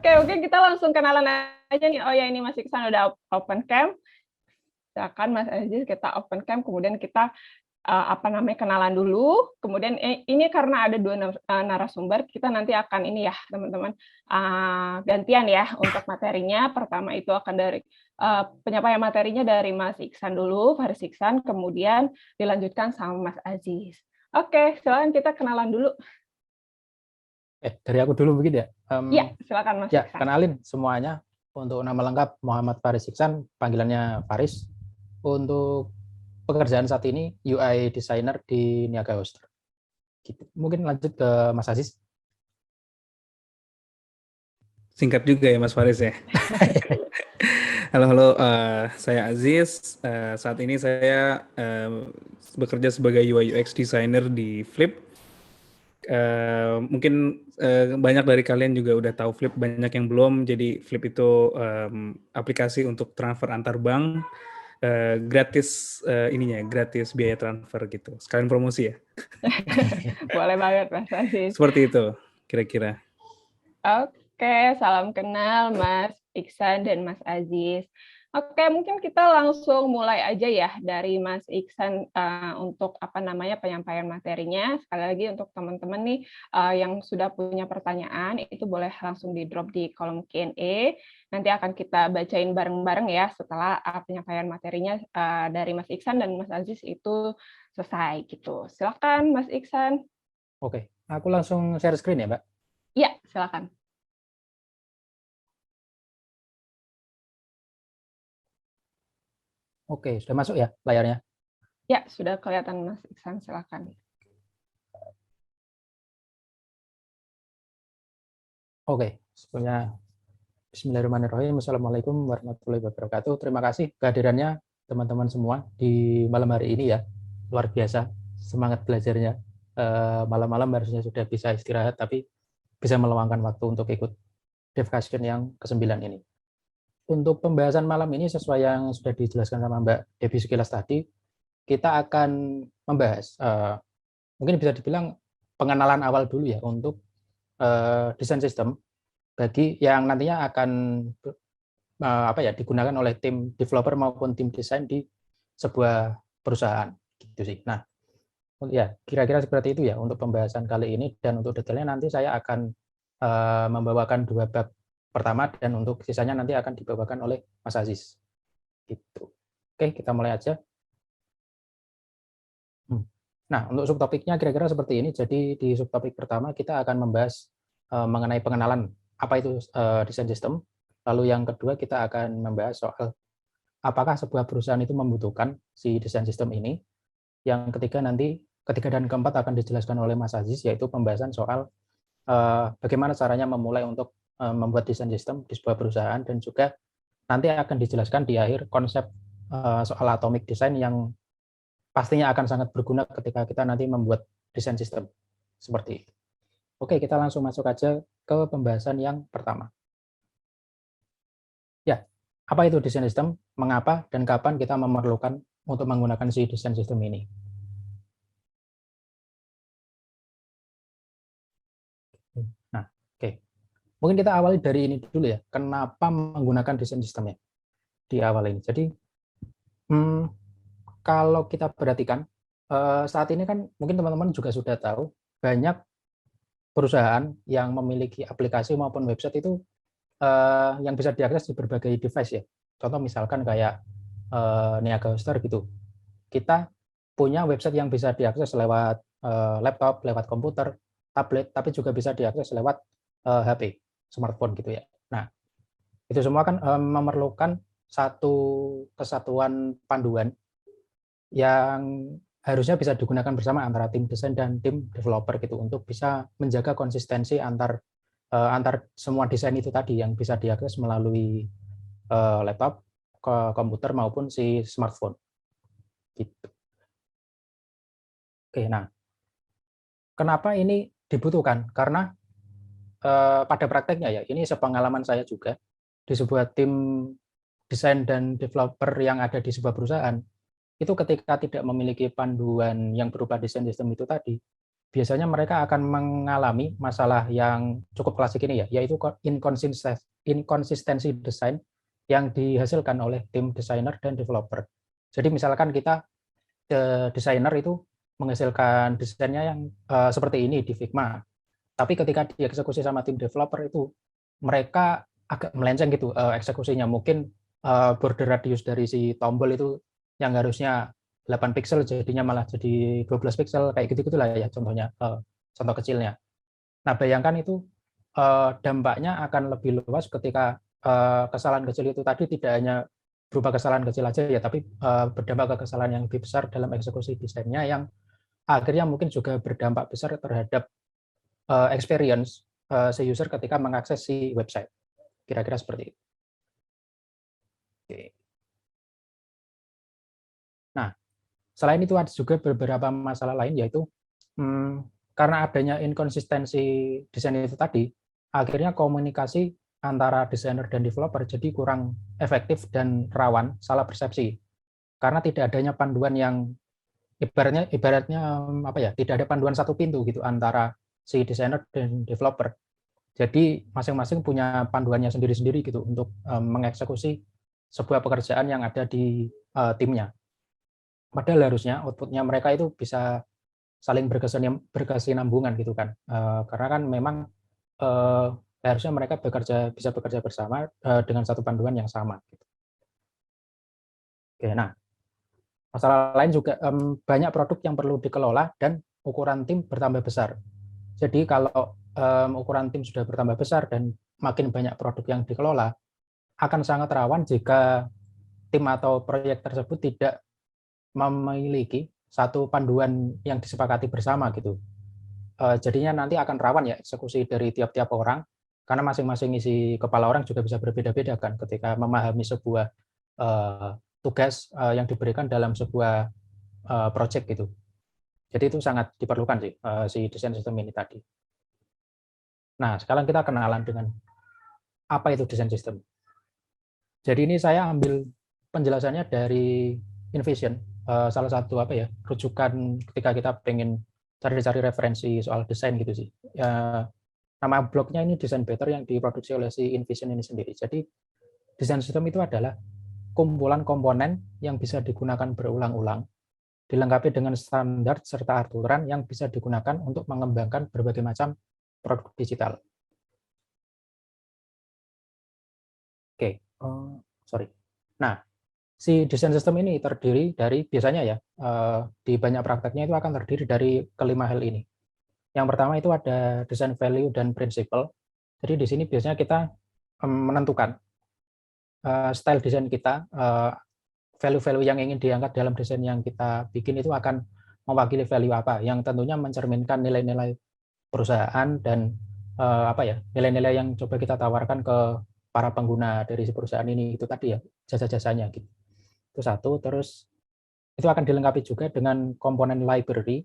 Oke, kita langsung kenalan aja nih. Oh ya, ini Mas Iksan udah open cam. Silakan Mas Aziz, kita open cam, kemudian kita kenalan dulu. Kemudian ini karena ada dua narasumber, kita nanti akan ini ya teman-teman gantian ya untuk materinya. Pertama itu akan dari penyampaian materinya dari Mas Iksan dulu, Faris Iksan, kemudian dilanjutkan sama Mas Aziz. Oke, silakan kita kenalan dulu. Dari aku dulu begitu ya? Iya, silakan Mas ya, Iksan. kenalin semuanya. Untuk nama lengkap Muhammad Faris Iksan, panggilannya Faris. Untuk pekerjaan saat ini UI designer di Niaga Hoster. Gitu. Mungkin lanjut ke Mas Aziz. Singkat juga ya Mas Faris ya. Halo, saya Aziz. Saat ini saya bekerja sebagai UI UX designer di Flip. Mungkin banyak dari kalian juga udah tahu Flip, banyak yang belum. Jadi Flip itu aplikasi untuk transfer antar bank, gratis gratis biaya transfer gitu. Sekalian promosi ya. Boleh banget Mas Aziz. Seperti itu kira-kira. Oke, salam kenal Mas Iksan dan Mas Aziz. Oke, mungkin kita langsung mulai aja ya dari Mas Iksan untuk penyampaian materinya. Sekali lagi untuk teman-teman nih yang sudah punya pertanyaan itu boleh langsung di drop di kolom Q&A. Nanti akan kita bacain bareng-bareng ya setelah penyampaian materinya dari Mas Iksan dan Mas Aziz itu selesai gitu. Silakan Mas Iksan. Oke, aku langsung share screen ya, Mbak? Iya, silakan. Oke, sudah masuk ya layarnya? Ya, sudah kelihatan Mas Iksan, silakan. Oke, sebelumnya Bismillahirrahmanirrahim. Assalamualaikum warahmatullahi wabarakatuh. Terima kasih kehadirannya teman-teman semua di malam hari ini ya. Luar biasa semangat belajarnya. Malam-malam harusnya sudah bisa istirahat, tapi bisa meluangkan waktu untuk ikut Devcussion yang ke-9 ini. Untuk pembahasan malam ini sesuai yang sudah dijelaskan sama Mbak Devi sekilas tadi, kita akan membahas, mungkin bisa dibilang pengenalan awal dulu ya untuk desain sistem bagi yang nantinya akan digunakan oleh tim developer maupun tim desain di sebuah perusahaan gitu sih. Nah, ya kira-kira seperti itu ya untuk pembahasan kali ini, dan untuk detailnya nanti saya akan membawakan 2 bab pertama dan untuk sisanya nanti akan dibawakan oleh Mas Aziz. Gitu. Oke, kita mulai aja. Nah, untuk subtopiknya kira-kira seperti ini. Jadi di subtopik pertama kita akan membahas mengenai pengenalan apa itu desain sistem. Lalu yang kedua kita akan membahas soal apakah sebuah perusahaan itu membutuhkan si desain sistem ini. Yang ketiga dan keempat akan dijelaskan oleh Mas Aziz, yaitu pembahasan soal bagaimana caranya memulai untuk membuat desain sistem di sebuah perusahaan, dan juga nanti akan dijelaskan di akhir konsep soal atomic design yang pastinya akan sangat berguna ketika kita nanti membuat desain sistem seperti itu. Oke, kita langsung masuk aja ke pembahasan yang pertama. Ya, apa itu desain sistem, mengapa dan kapan kita memerlukan untuk menggunakan si desain sistem ini. Nah, oke. Mungkin kita awali dari ini dulu ya, kenapa menggunakan desain sistemnya di awal ini. Jadi, kalau kita perhatikan, saat ini kan mungkin teman-teman juga sudah tahu, banyak perusahaan yang memiliki aplikasi maupun website itu yang bisa diakses di berbagai device ya. Contoh misalkan kayak Niaga Hoster gitu. Kita punya website yang bisa diakses lewat laptop, lewat komputer, tablet, tapi juga bisa diakses lewat HP, smartphone gitu ya. Nah, itu semua kan memerlukan satu kesatuan panduan yang harusnya bisa digunakan bersama antara tim desain dan tim developer gitu, untuk bisa menjaga konsistensi antar semua desain itu tadi yang bisa diakses melalui laptop, komputer maupun si smartphone. Gitu. Oke, nah kenapa ini dibutuhkan? Karena pada prakteknya ya, ini sepengalaman saya juga di sebuah tim desain dan developer yang ada di sebuah perusahaan, itu ketika tidak memiliki panduan yang berupa desain sistem itu tadi, biasanya mereka akan mengalami masalah yang cukup klasik ini ya, yaitu inkonsistensi desain yang dihasilkan oleh tim desainer dan developer. Jadi misalkan kita desainer itu menghasilkan desainnya yang seperti ini di Figma, tapi ketika dieksekusi sama tim developer itu mereka agak melenceng gitu eksekusinya. Mungkin border radius dari si tombol itu yang harusnya 8 pixel jadinya malah jadi 12 pixel, kayak gitu-gitulah ya contohnya, contoh kecilnya. Nah, bayangkan itu dampaknya akan lebih luas ketika kesalahan kecil itu tadi tidak hanya berupa kesalahan kecil aja ya, tapi berdampak ke kesalahan yang lebih besar dalam eksekusi desainnya yang akhirnya mungkin juga berdampak besar terhadap experience si user ketika mengakses si website. Kira-kira seperti itu. Oke. Nah, selain itu ada juga beberapa masalah lain, yaitu karena adanya inkonsistensi desain itu tadi, akhirnya komunikasi antara desainer dan developer jadi kurang efektif dan rawan salah persepsi. Karena tidak adanya panduan yang ibaratnya apa ya, tidak ada panduan satu pintu gitu antara si desainer dan developer. Jadi masing-masing punya panduannya sendiri-sendiri gitu untuk mengeksekusi sebuah pekerjaan yang ada di timnya. Padahal harusnya output-nya mereka itu bisa saling berkesinambungan gitu kan. Karena kan memang harusnya mereka bisa bekerja bersama dengan satu panduan yang sama. Gitu. Oke, nah masalah lain juga banyak produk yang perlu dikelola dan ukuran tim bertambah besar. Jadi kalau ukuran tim sudah bertambah besar dan makin banyak produk yang dikelola, akan sangat rawan jika tim atau proyek tersebut tidak memiliki satu panduan yang disepakati bersama gitu. Jadinya nanti akan rawan ya eksekusi dari tiap-tiap orang, karena masing-masing isi kepala orang juga bisa berbeda-beda kan ketika memahami sebuah tugas yang diberikan dalam sebuah project gitu. Jadi itu sangat diperlukan sih si desain sistem ini tadi. Nah, sekarang kita kenalan dengan apa itu desain sistem. Jadi ini saya ambil penjelasannya dari InVision, salah satu apa ya, rujukan ketika kita pengen cari-cari referensi soal desain gitu sih. Nama blognya ini Design Better yang diproduksi oleh si InVision ini sendiri. Jadi desain sistem itu adalah kumpulan komponen yang bisa digunakan berulang-ulang, dilengkapi dengan standar serta aturan yang bisa digunakan untuk mengembangkan berbagai macam produk digital. Oke, sorry. Nah, si desain sistem ini terdiri dari biasanya ya di banyak prakteknya itu akan terdiri dari kelima hal ini. Yang pertama itu ada design value dan principle. Jadi di sini biasanya kita menentukan style desain kita, value-value yang ingin diangkat dalam desain yang kita bikin itu akan mewakili value apa, yang tentunya mencerminkan nilai-nilai perusahaan dan apa ya, nilai-nilai yang coba kita tawarkan ke para pengguna dari si perusahaan ini, itu tadi ya, jasa-jasanya gitu. Itu satu. Terus itu akan dilengkapi juga dengan komponen library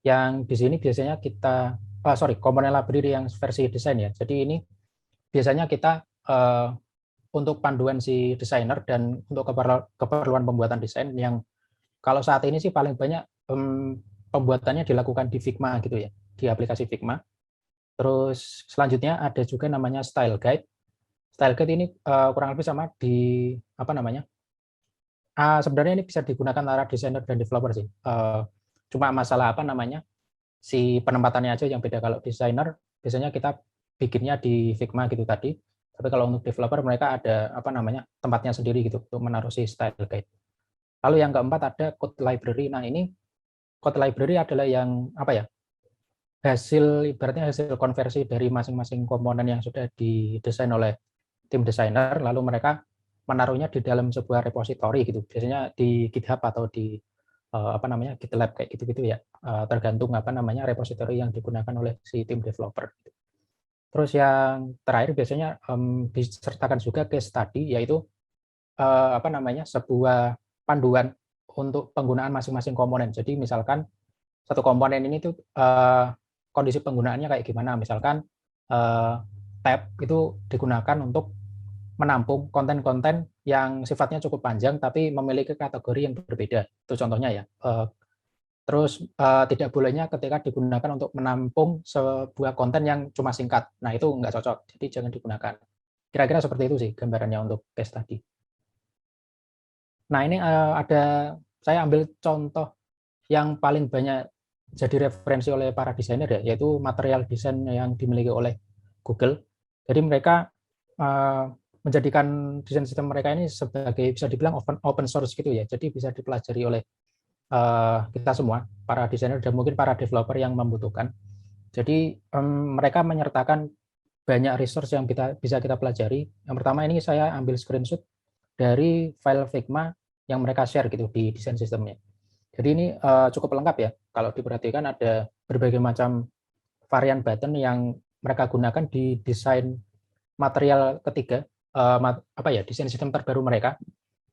yang di sini biasanya kita komponen library yang versi desain ya. Jadi ini biasanya kita untuk panduan si desainer dan untuk keperluan pembuatan desain yang kalau saat ini sih paling banyak pembuatannya dilakukan di Figma gitu ya, di aplikasi Figma. Terus selanjutnya ada juga namanya style guide. Style guide ini kurang lebih sama di apa namanya? Sebenarnya ini bisa digunakan antara desainer dan developer sih. Cuma masalah apa namanya? Si penempatannya aja yang beda. Kalau desainer biasanya kita bikinnya di Figma gitu tadi. Tapi kalau untuk developer mereka ada apa namanya? Tempatnya sendiri gitu untuk menaruh si style guide. Lalu yang keempat ada code library. Nah, ini code library adalah yang apa ya? Ibaratnya hasil konversi dari masing-masing komponen yang sudah didesain oleh tim desainer, lalu mereka menaruhnya di dalam sebuah repository gitu. Biasanya di GitHub atau di apa namanya GitLab kayak gitu-gitu ya. Tergantung apa namanya repository yang digunakan oleh si tim developer. Terus yang terakhir biasanya disertakan juga case study, yaitu apa namanya sebuah panduan untuk penggunaan masing-masing komponen. Jadi misalkan satu komponen ini tuh kondisi penggunaannya kayak gimana. Misalkan tab itu digunakan untuk menampung konten-konten yang sifatnya cukup panjang tapi memiliki kategori yang berbeda. Itu contohnya ya. Terus tidak bolehnya ketika digunakan untuk menampung sebuah konten yang cuma singkat. Nah, itu nggak cocok, jadi jangan digunakan. Kira-kira seperti itu sih gambarannya untuk case tadi. Nah, ini saya ambil contoh yang paling banyak jadi referensi oleh para desainer ya, yaitu material desain yang dimiliki oleh Google. Jadi mereka menjadikan desain sistem mereka ini sebagai bisa dibilang open source gitu ya. Jadi bisa dipelajari oleh kita semua, para desainer dan mungkin para developer yang membutuhkan. Jadi mereka menyertakan banyak resource yang bisa kita pelajari. Yang pertama ini saya ambil screenshot dari file Figma yang mereka share gitu di desain sistemnya. Jadi ini cukup lengkap ya. Kalau diperhatikan ada berbagai macam varian button yang mereka gunakan di desain material ketiga, desain sistem terbaru mereka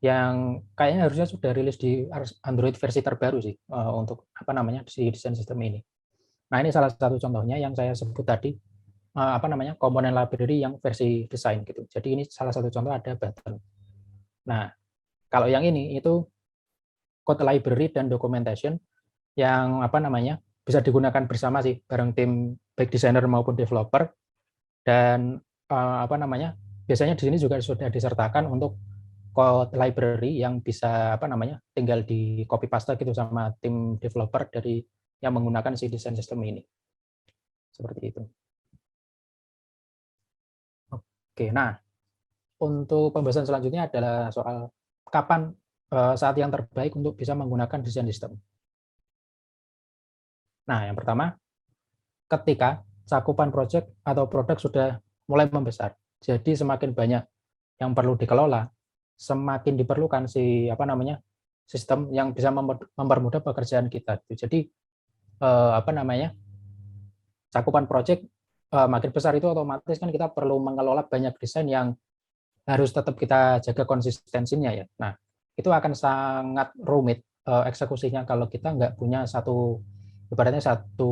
yang kayaknya harusnya sudah rilis di Android versi terbaru sih untuk si desain sistem ini. Nah, ini salah satu contohnya yang saya sebut tadi komponen library yang versi desain gitu. Jadi ini salah satu contoh ada button. Nah, kalau yang ini itu code library dan documentation yang bisa digunakan bersama sih bareng tim baik designer maupun developer dan biasanya di sini juga sudah disertakan untuk code library yang bisa tinggal di copy paste gitu sama tim developer dari yang menggunakan si desain sistem ini. Seperti itu. Oke, nah untuk pembahasan selanjutnya adalah soal kapan saat yang terbaik untuk bisa menggunakan desain sistem. Nah, yang pertama, ketika cakupan project atau produk sudah mulai membesar. Jadi semakin banyak yang perlu dikelola, semakin diperlukan sistem yang bisa mempermudah pekerjaan kita. Jadi cakupan project makin besar itu otomatis kan kita perlu mengelola banyak desain yang harus tetap kita jaga konsistensinya ya. Nah, itu akan sangat rumit eksekusinya kalau kita nggak punya ibaratnya satu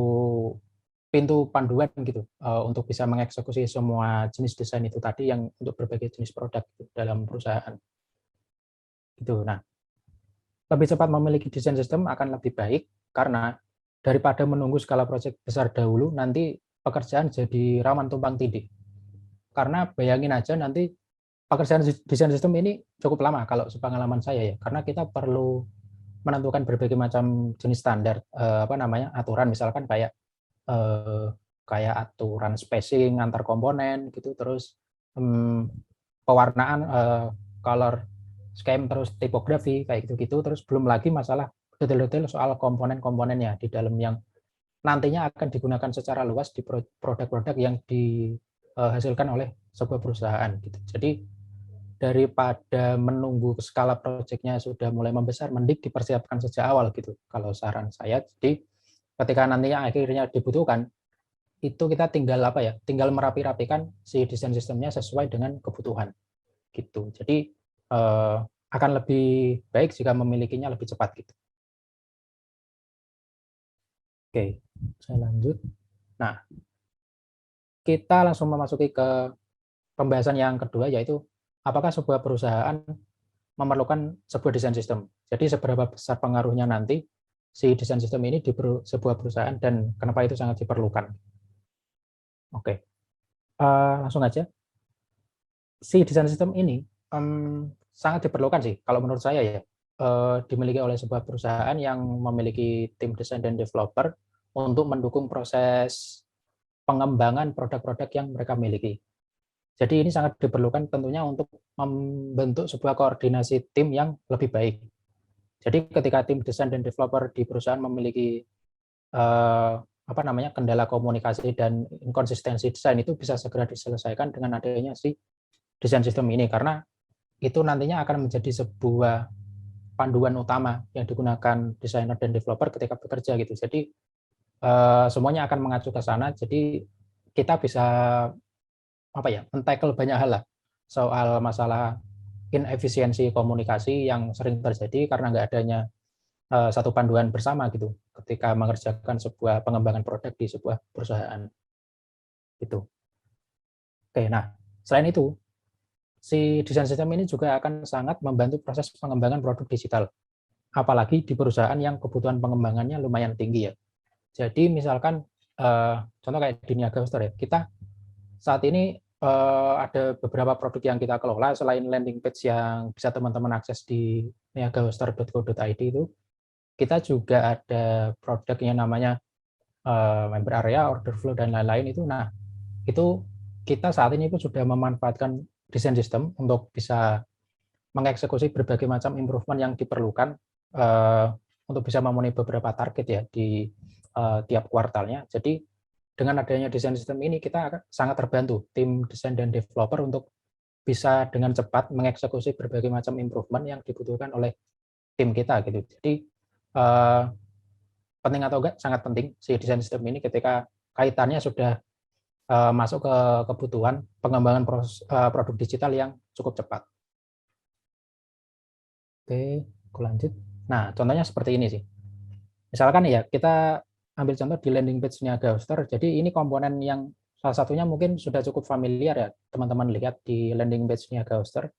pintu panduan gitu untuk bisa mengeksekusi semua jenis desain itu tadi yang untuk berbagai jenis produk dalam perusahaan. Gitu. Nah, lebih cepat memiliki desain sistem akan lebih baik karena daripada menunggu skala proyek besar dahulu, nanti pekerjaan jadi rawan tumpang tindih. Karena bayangin aja nanti pekerjaan desain sistem ini cukup lama kalau sepengalaman saya ya, karena kita perlu menentukan berbagai macam jenis standar aturan misalkan kayak aturan spacing antar komponen gitu, terus pewarnaan color scheme, terus tipografi kayak gitu-gitu, terus belum lagi masalah detail-detail soal komponen-komponennya di dalam yang nantinya akan digunakan secara luas di produk-produk yang dihasilkan oleh sebuah perusahaan gitu. Jadi daripada menunggu skala proyeknya sudah mulai membesar, mending dipersiapkan sejak awal gitu kalau saran saya. Jadi ketika nantinya akhirnya dibutuhkan, itu kita tinggal merapi-rapikan si desain sistemnya sesuai dengan kebutuhan gitu. Jadi akan lebih baik jika memilikinya lebih cepat gitu. Oke, saya lanjut. Nah, kita langsung memasuki ke pembahasan yang kedua, yaitu apakah sebuah perusahaan memerlukan sebuah desain sistem. Jadi seberapa besar pengaruhnya nanti si desain sistem ini di sebuah perusahaan dan kenapa itu sangat diperlukan. Oke, langsung aja. Si desain sistem ini sangat diperlukan sih, kalau menurut saya ya, dimiliki oleh sebuah perusahaan yang memiliki tim desain dan developer untuk mendukung proses pengembangan produk-produk yang mereka miliki. Jadi ini sangat diperlukan tentunya untuk membentuk sebuah koordinasi tim yang lebih baik. Jadi ketika tim desain dan developer di perusahaan memiliki kendala komunikasi dan inkonsistensi desain, itu bisa segera diselesaikan dengan adanya si desain sistem ini, karena itu nantinya akan menjadi sebuah panduan utama yang digunakan desainer dan developer ketika bekerja gitu. Jadi semuanya akan mengacu ke sana. Jadi kita bisa men-tackle banyak hal lah soal masalah inefisiensi komunikasi yang sering terjadi karena nggak adanya satu panduan bersama gitu ketika mengerjakan sebuah pengembangan produk di sebuah perusahaan gitu. Oke, nah selain itu si desain sistem ini juga akan sangat membantu proses pengembangan produk digital. apalagi di perusahaan yang kebutuhan pengembangannya lumayan tinggi ya. Jadi misalkan contoh kayak di Niaga Hoster ya, kita saat ini ada beberapa produk yang kita kelola selain landing page yang bisa teman-teman akses di niagahoster.co.id itu, kita juga ada produk yang namanya member area, order flow dan lain-lain itu. Nah, itu kita saat ini pun sudah memanfaatkan desain sistem untuk bisa mengeksekusi berbagai macam improvement yang diperlukan untuk bisa memenuhi beberapa target ya di tiap kuartalnya. Jadi dengan adanya desain sistem ini kita sangat terbantu tim desain dan developer untuk bisa dengan cepat mengeksekusi berbagai macam improvement yang dibutuhkan oleh tim kita gitu. Jadi penting atau enggak, sangat penting si desain sistem ini ketika kaitannya sudah masuk ke kebutuhan pengembangan produk digital yang cukup cepat. Oke, aku lanjut. Nah, contohnya seperti ini sih. Misalkan ya, kita ambil contoh di landing page Niaga Hoster. Jadi ini komponen yang salah satunya mungkin sudah cukup familiar ya, teman-teman lihat di landing page Niaga Hoster.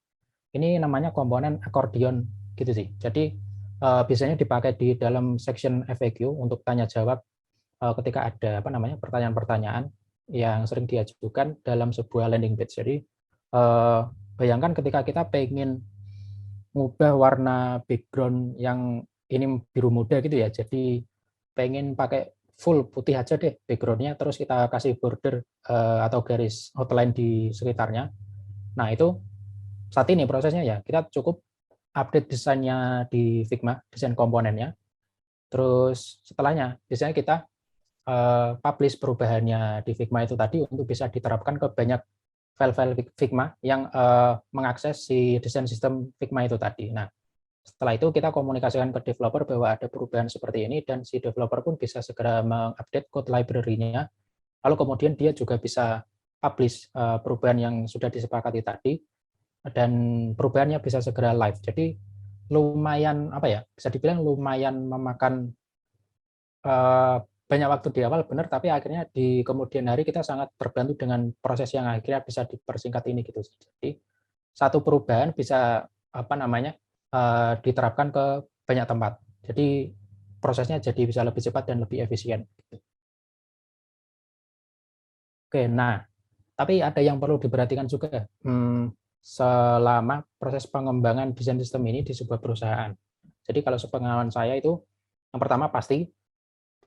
Ini namanya komponen accordion gitu sih. Jadi biasanya dipakai di dalam section FAQ untuk tanya jawab ketika ada pertanyaan-pertanyaan yang sering diajukan dalam sebuah landing page. Jadi bayangkan ketika kita pengen ngubah warna background yang ini biru muda gitu ya, jadi pengen pakai full putih aja deh backgroundnya, terus kita kasih border atau garis outline di sekitarnya. Nah itu saat ini prosesnya ya, kita cukup update desainnya di Figma, desain komponennya, terus setelahnya biasanya kita publish perubahannya di Figma itu tadi untuk bisa diterapkan ke banyak file-file Figma yang mengakses si desain sistem Figma itu tadi. Nah, setelah itu kita komunikasikan ke developer bahwa ada perubahan seperti ini dan si developer pun bisa segera mengupdate code library-nya. Lalu kemudian dia juga bisa publish perubahan yang sudah disepakati tadi dan perubahannya bisa segera live. Jadi lumayan bisa dibilang lumayan memakan banyak waktu di awal benar, tapi akhirnya di kemudian hari kita sangat terbantu dengan proses yang akhirnya bisa dipersingkat ini gitu. Jadi satu perubahan bisa diterapkan ke banyak tempat. Jadi prosesnya jadi bisa lebih cepat dan lebih efisien. Oke, nah tapi ada yang perlu diperhatikan juga selama proses pengembangan desain sistem ini di sebuah perusahaan. Jadi kalau sepengalaman saya itu yang pertama pasti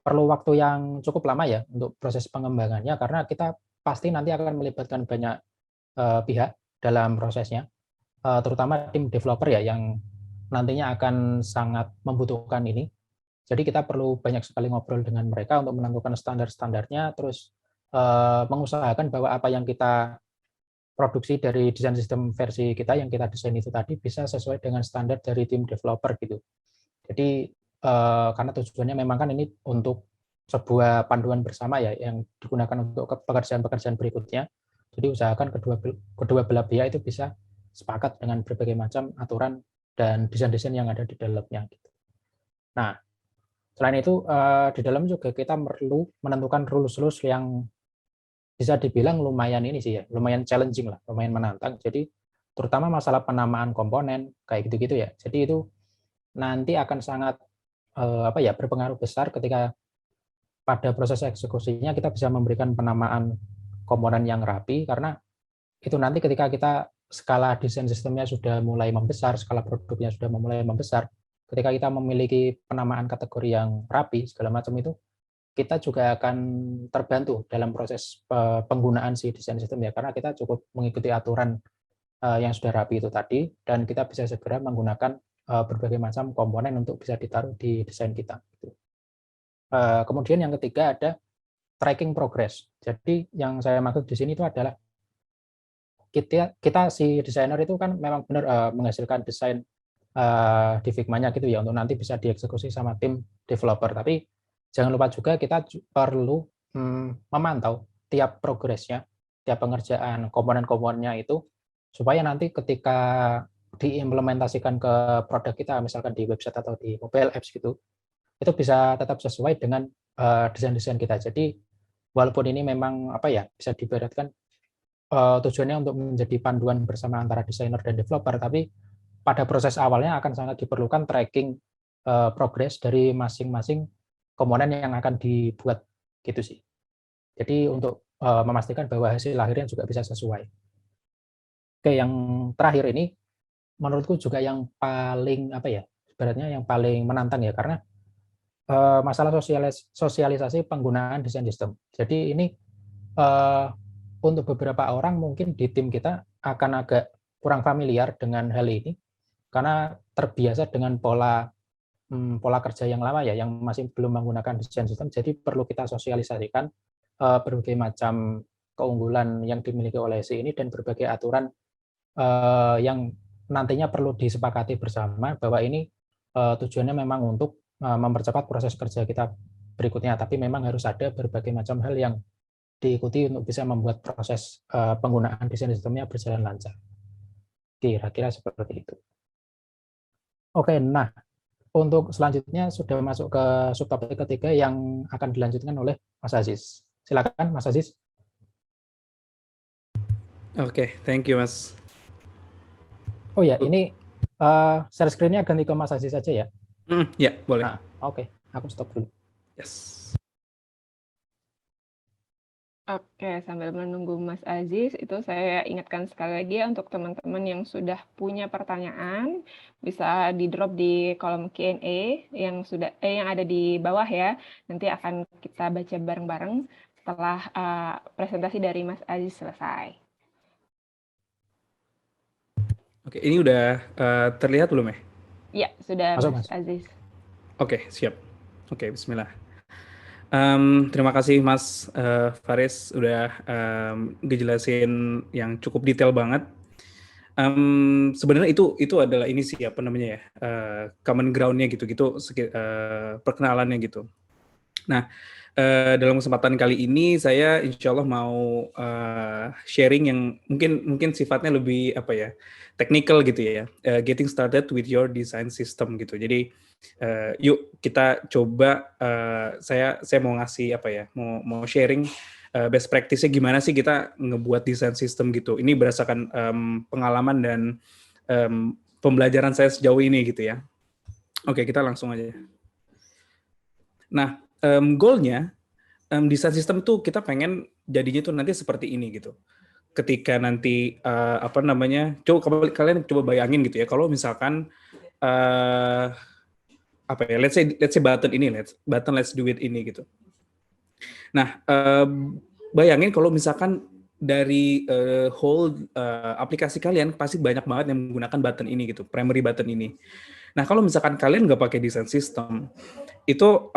perlu waktu yang cukup lama ya untuk proses pengembangannya karena kita pasti nanti akan melibatkan banyak pihak dalam prosesnya, terutama tim developer ya yang nantinya akan sangat membutuhkan ini. Jadi kita perlu banyak sekali ngobrol dengan mereka untuk menentukan standar-standarnya, terus mengusahakan bahwa apa yang kita produksi dari desain sistem versi kita yang kita desain itu tadi bisa sesuai dengan standar dari tim developer gitu. Jadi karena tujuannya memang kan ini untuk sebuah panduan bersama ya yang digunakan untuk pekerjaan-pekerjaan berikutnya. Jadi usahakan kedua belah pihak itu bisa sepakat dengan berbagai macam aturan dan desain-desain yang ada di dalamnya. Gitu. Nah, selain itu di dalam juga kita perlu menentukan rules-rules yang bisa dibilang lumayan ini sih ya, lumayan challenging lah, lumayan menantang. Jadi terutama masalah penamaan komponen kayak gitu-gitu ya. Jadi itu nanti akan sangat berpengaruh besar ketika pada proses eksekusinya kita bisa memberikan penamaan komponen yang rapi karena itu nanti ketika kita skala desain sistemnya sudah mulai membesar, skala produknya sudah mulai membesar, ketika kita memiliki penamaan kategori yang rapi segala macam itu kita juga akan terbantu dalam proses penggunaan si desain sistem ya karena kita cukup mengikuti aturan yang sudah rapi itu tadi dan kita bisa segera menggunakan berbagai macam komponen untuk bisa ditaruh di desain kita. Kemudian yang ketiga ada tracking progress. Jadi yang saya maksud di sini itu adalah kita si desainer itu kan memang benar menghasilkan desain di Figma-nya gitu ya untuk nanti bisa dieksekusi sama tim developer. Tapi jangan lupa juga kita perlu memantau tiap progresnya, tiap pengerjaan komponen-komponennya itu supaya nanti ketika diimplementasikan ke produk kita, misalkan di website atau di mobile apps gitu, itu bisa tetap sesuai dengan desain-desain kita. Jadi walaupun ini memang bisa diibaratkan tujuannya untuk menjadi panduan bersama antara desainer dan developer, tapi pada proses awalnya akan sangat diperlukan tracking progres dari masing-masing komponen yang akan dibuat gitu sih. Jadi untuk memastikan bahwa hasil akhirnya juga bisa sesuai. Oke, yang terakhir ini menurutku juga yang paling apa ya, ibaratnya yang paling menantang ya, karena masalah sosialisasi penggunaan desain sistem. Jadi ini untuk beberapa orang mungkin di tim kita akan agak kurang familiar dengan hal ini karena terbiasa dengan pola kerja yang lama ya, yang masih belum menggunakan desain sistem. Jadi perlu kita sosialisasikan berbagai macam keunggulan yang dimiliki oleh si ini dan berbagai aturan yang nantinya perlu disepakati bersama bahwa ini tujuannya memang untuk mempercepat proses kerja kita berikutnya, tapi memang harus ada berbagai macam hal yang diikuti untuk bisa membuat proses penggunaan desain sistemnya berjalan lancar. Kira-kira seperti itu. Oke, nah untuk selanjutnya sudah masuk ke subtopik ketiga yang akan dilanjutkan oleh Mas Aziz. Silakan Mas Aziz. Oke, thank you Mas. Oh ya, ini share screen-nya ganti ke Mas Aziz saja ya. Ya, boleh. Nah, oke, aku stop dulu. Yes. Oke, sambil menunggu Mas Aziz, itu saya ingatkan sekali lagi ya untuk teman-teman yang sudah punya pertanyaan, bisa di-drop di kolom Q&A yang ada di bawah ya. Nanti akan kita baca bareng-bareng setelah presentasi dari Mas Aziz selesai. Oke, ini udah terlihat belum ya? Ya, sudah Masuk, Mas Mas. Aziz. Oke, siap. Oke, bismillah. Terima kasih Mas Faris udah ngejelasin yang cukup detail banget. Sebenarnya itu adalah ini sih apa namanya ya, common ground-nya gitu perkenalannya gitu. Nah, dalam kesempatan kali ini saya insya Allah mau sharing yang mungkin sifatnya lebih apa ya, technical gitu ya, getting started with your design system gitu. Jadi yuk kita coba, saya mau ngasih apa ya, mau sharing best practice-nya gimana sih kita ngebuat desain system gitu. Ini berdasarkan pengalaman dan pembelajaran saya sejauh ini gitu ya. Oke, kita langsung aja. Nah, goal-nya desain sistem tuh kita pengen jadinya tuh nanti seperti ini gitu. Ketika nanti apa namanya, kalian coba bayangin gitu ya, kalau misalkan apa ya, let's say button ini, let's do it ini gitu. Nah, bayangin kalau misalkan dari whole aplikasi kalian pasti banyak banget yang menggunakan button ini gitu, primary button ini. Nah, kalau misalkan kalian nggak pakai desain system, itu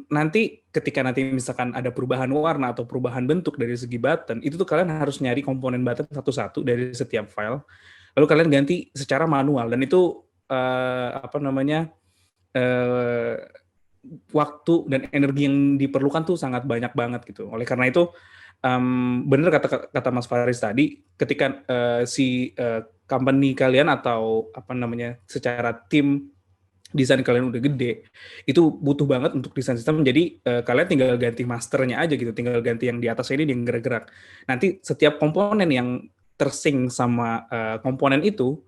nanti ketika nanti misalkan ada perubahan warna atau perubahan bentuk dari segi button, itu tuh kalian harus nyari komponen button satu-satu dari setiap file, lalu kalian ganti secara manual, dan itu apa namanya, waktu dan energi yang diperlukan tuh sangat banyak banget gitu. Oleh karena itu, benar kata Mas Faris tadi, ketika si company kalian atau apa namanya, secara tim desain kalian udah gede, itu butuh banget untuk desain sistem. Jadi kalian tinggal ganti masternya aja gitu, tinggal ganti yang di atas ini yang gerak-gerak. Nanti setiap komponen yang tersync sama komponen itu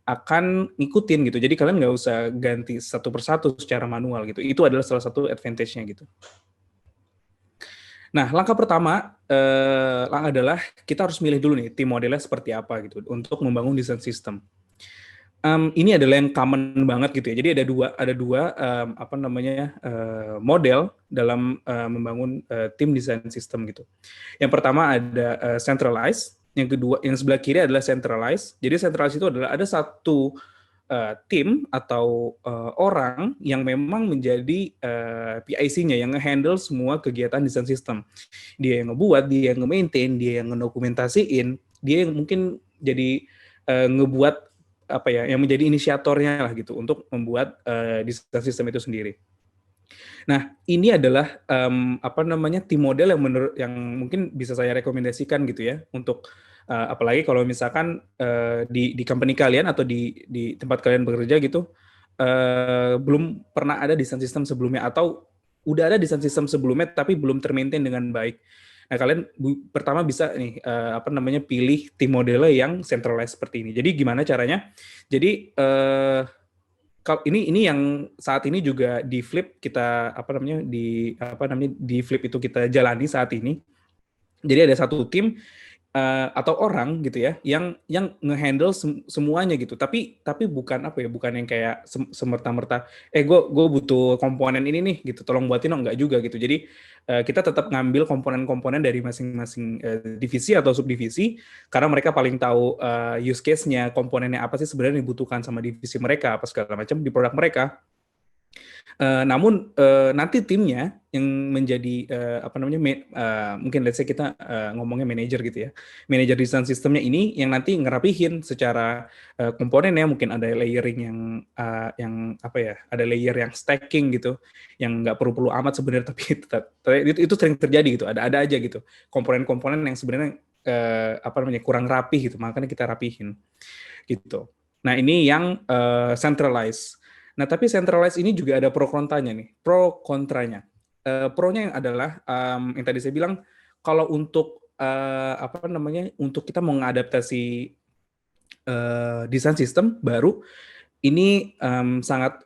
akan ngikutin gitu. Jadi kalian nggak usah ganti satu persatu secara manual gitu. Itu adalah salah satu advantage-nya gitu. Nah, langkah pertama adalah kita harus milih dulu nih tim modelnya seperti apa gitu untuk membangun desain sistem. Ini adalah yang common banget gitu ya. Jadi ada dua apa namanya, model dalam membangun tim desain sistem gitu. Yang pertama ada centralized, yang kedua yang sebelah kiri adalah centralized. Jadi centralized itu adalah ada satu tim atau orang yang memang menjadi PIC-nya yang nge-handle semua kegiatan desain sistem. Dia yang ngebuat, dia yang nge-maintain, dia yang ngedokumentasiin, dia yang mungkin jadi ngebuat apa ya, yang menjadi inisiatornya lah gitu untuk membuat desain sistem itu sendiri. Nah, ini adalah apa namanya, tim model yang mungkin bisa saya rekomendasikan gitu ya untuk apalagi kalau misalkan di company kalian atau di tempat kalian bekerja gitu belum pernah ada desain sistem sebelumnya atau udah ada desain sistem sebelumnya tapi belum termaintain dengan baik. Nah, kalian pertama bisa nih apa namanya, pilih tim modelnya yang centralized seperti ini. Jadi gimana caranya? Jadi kalau ini yang saat ini juga di Flip kita di Flip itu kita jalani saat ini. Jadi ada satu tim atau orang gitu ya yang ngehandle semuanya gitu, tapi bukan bukan yang kayak semerta-merta gue butuh komponen ini nih gitu, tolong buatin dong, enggak juga gitu. Jadi kita tetap ngambil komponen-komponen dari masing-masing divisi atau subdivisi, karena mereka paling tahu use case-nya, komponennya apa sih sebenarnya dibutuhkan sama divisi mereka, apa segala macam di produk mereka. Namun nanti timnya yang menjadi mungkin let's say kita ngomongnya manajer gitu ya, manajer desain sistemnya ini yang nanti ngerapihin secara komponennya, mungkin ada layering yang ada layer yang stacking gitu, yang nggak perlu amat sebenarnya, tapi itu sering terjadi gitu, ada aja gitu komponen-komponen yang sebenarnya kurang rapi gitu, makanya kita rapihin gitu. Nah ini yang centralized. Nah, tapi centralized ini juga ada pro kontranya nih. Pro kontranya. Pro-nya yang adalah yang tadi saya bilang, kalau untuk untuk kita mengadaptasi desain sistem baru, ini sangat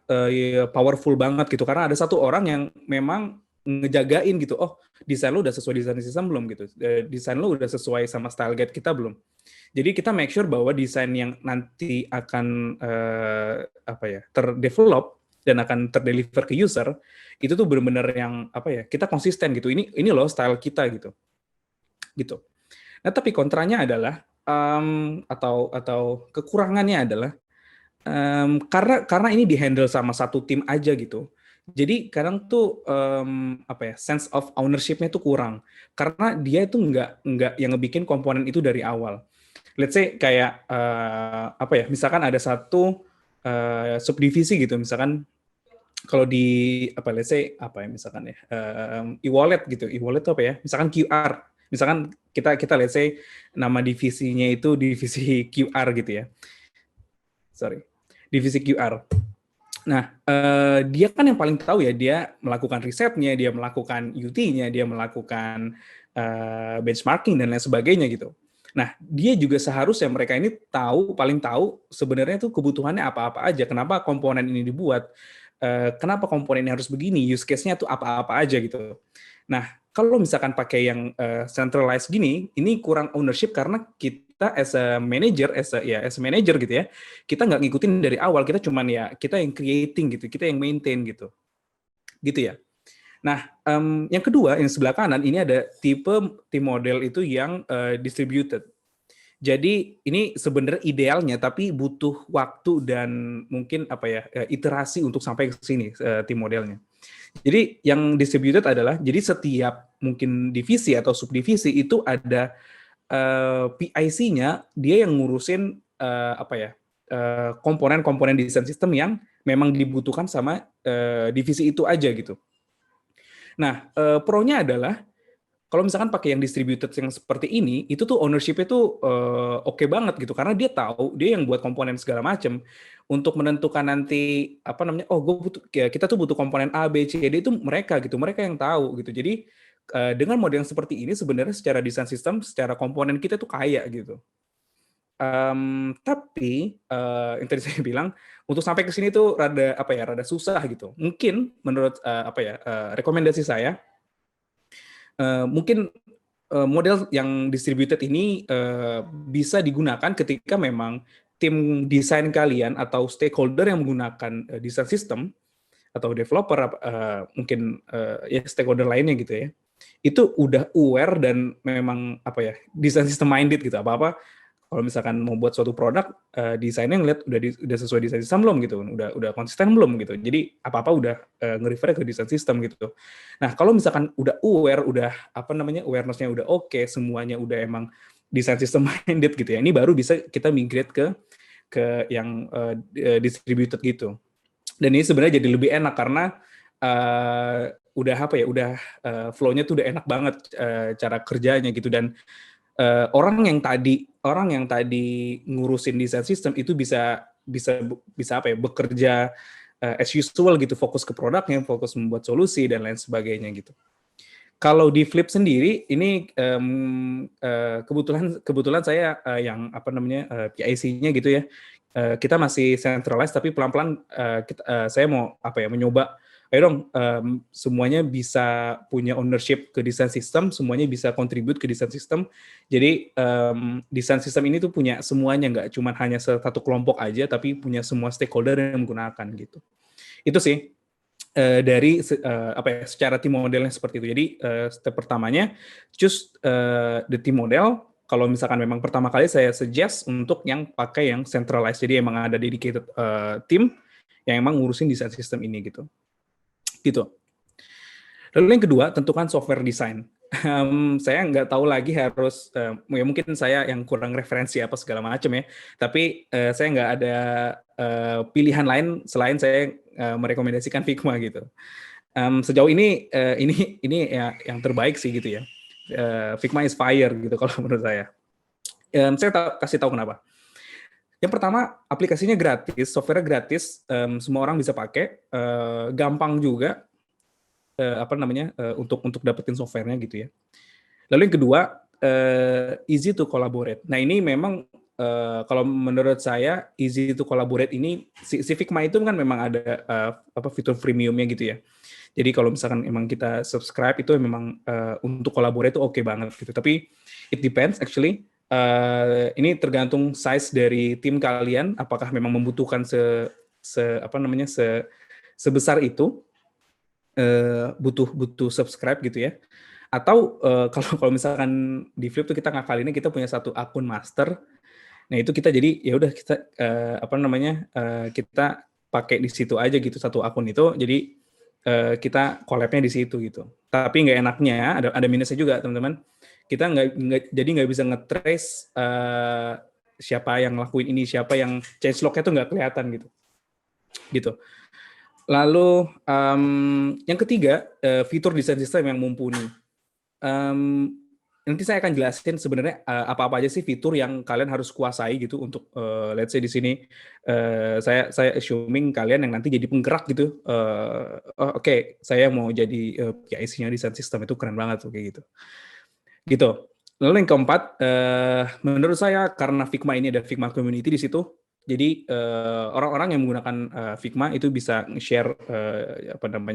powerful banget gitu, karena ada satu orang yang memang ngejagain gitu. Oh, desain lu udah sesuai desain sistem belum gitu? Desain lu udah sesuai sama style guide kita belum? Jadi kita make sure bahwa desain yang nanti akan terdevelop dan akan terdeliver ke user itu tuh benar-benar yang kita konsisten gitu. Ini loh style kita gitu. Nah tapi kontranya adalah atau kekurangannya adalah karena ini dihandle sama satu tim aja gitu. Jadi kadang tuh sense of ownership-nya tuh kurang, karena dia itu nggak yang ngebikin komponen itu dari awal. Let's say kayak misalkan ada satu subdivisi gitu, misalkan kalau di let's say misalkan ya e-wallet gitu, e-wallet itu misalkan QR, misalkan kita let's say nama divisinya itu divisi QR gitu ya, divisi QR. Nah, dia kan yang paling tahu ya, dia melakukan risetnya, dia melakukan UT-nya, dia melakukan benchmarking dan lain sebagainya gitu. Nah, dia juga seharusnya mereka ini paling tahu sebenarnya tuh kebutuhannya apa-apa aja, kenapa komponen ini dibuat, kenapa komponen ini harus begini, use case-nya tuh apa-apa aja gitu. Nah, kalau misalkan pakai yang centralized gini, ini kurang ownership karena kita as a manager gitu ya, kita nggak ngikutin dari awal, kita cuman kita yang creating gitu, kita yang maintain gitu ya. Nah, yang kedua, yang sebelah kanan ini ada tipe tim model itu yang distributed. Jadi ini sebenarnya idealnya, tapi butuh waktu dan mungkin iterasi untuk sampai ke sini tim modelnya. Jadi yang distributed adalah, jadi setiap mungkin divisi atau subdivisi itu ada PIC-nya, dia yang ngurusin komponen-komponen desain sistem yang memang dibutuhkan sama divisi itu aja gitu. Nah, pro-nya adalah kalau misalkan pakai yang distributed yang seperti ini, itu tuh ownership-nya tuh oke banget gitu, karena dia tahu, dia yang buat komponen segala macam. Untuk menentukan nanti kita tuh butuh komponen A, B, C, D, itu mereka yang tahu gitu. Jadi dengan model yang seperti ini sebenarnya secara desain sistem, secara komponen kita tuh kaya gitu. Tapi yang tadi saya bilang, untuk sampai ke sini tuh rada susah gitu. Mungkin menurut rekomendasi saya, mungkin model yang distributed ini bisa digunakan ketika memang tim desain kalian atau stakeholder yang menggunakan desain sistem atau developer mungkin stakeholder lainnya gitu ya, itu udah aware dan memang desain system minded gitu. Apa kalau misalkan mau buat suatu produk, desainnya ngeliat udah sesuai desain sistem belum gitu, udah konsisten belum gitu. Jadi apa udah nge-refer ke desain sistem gitu. Nah kalau misalkan udah aware, udah awareness-nya udah oke, semuanya udah emang desain system minded gitu ya, ini baru bisa kita migrate ke yang distributed gitu. Dan ini sebenarnya jadi lebih enak karena udah flow-nya tuh udah enak banget cara kerjanya gitu. Dan orang yang tadi ngurusin desain sistem itu bisa bekerja as usual gitu, fokus ke produknya, fokus membuat solusi dan lain sebagainya gitu. Kalau di Flip sendiri ini kebetulan saya yang PIC-nya gitu ya, kita masih centralized, tapi pelan-pelan saya mau mencoba, ayo dong semuanya bisa punya ownership ke desain sistem, semuanya bisa contribute ke desain sistem. Jadi desain sistem ini tuh punya semuanya, nggak cuma hanya satu kelompok aja, tapi punya semua stakeholder yang menggunakan gitu. Itu sih dari secara team modelnya seperti itu. Jadi step pertamanya choose the team model. Kalau misalkan memang pertama kali saya suggest untuk yang pakai yang centralized, jadi emang ada dedicated team yang emang ngurusin desain sistem ini gitu. Lalu yang kedua, tentukan software design. Saya nggak tahu lagi harus, ya mungkin saya yang kurang referensi apa segala macam ya, tapi saya nggak ada pilihan lain selain saya merekomendasikan Figma gitu. Sejauh ini ya yang terbaik sih gitu ya. Figma is fire gitu kalau menurut saya. Saya kasih tahu kenapa. Yang pertama, aplikasinya gratis, software gratis, semua orang bisa pakai, gampang juga untuk dapetin softwarenya gitu ya. Lalu yang kedua, easy to collaborate. Nah ini memang kalau menurut saya easy to collaborate ini si Figma itu kan memang ada fitur freemiumnya gitu ya. Jadi kalau misalkan emang kita subscribe itu memang untuk collaborate itu oke banget gitu. Tapi it depends actually. Ini tergantung size dari tim kalian, apakah memang membutuhkan sebesar itu, butuh subscribe gitu ya. Atau kalau misalkan di Flip tuh kita ngakalinnya kita punya satu akun master. Nah itu kita jadi ya udah kita kita pakai di situ aja gitu, satu akun itu. Jadi kita collab-nya di situ gitu. Tapi nggak enaknya ada minusnya juga teman-teman. Kita nggak bisa nge-trace siapa yang ngelakuin ini, siapa yang changelog-nya tuh nggak kelihatan gitu. Lalu yang ketiga, fitur desain sistem yang mumpuni. Nanti saya akan jelasin sebenarnya apa-apa aja sih fitur yang kalian harus kuasai gitu untuk let's say di sini saya assuming kalian yang nanti jadi penggerak gitu. Oke, saya mau jadi PIC-nya desain sistem, itu keren banget tuh kayak gitu. Lalu yang keempat, menurut saya karena Figma ini ada Figma community di situ, jadi orang-orang yang menggunakan Figma itu bisa share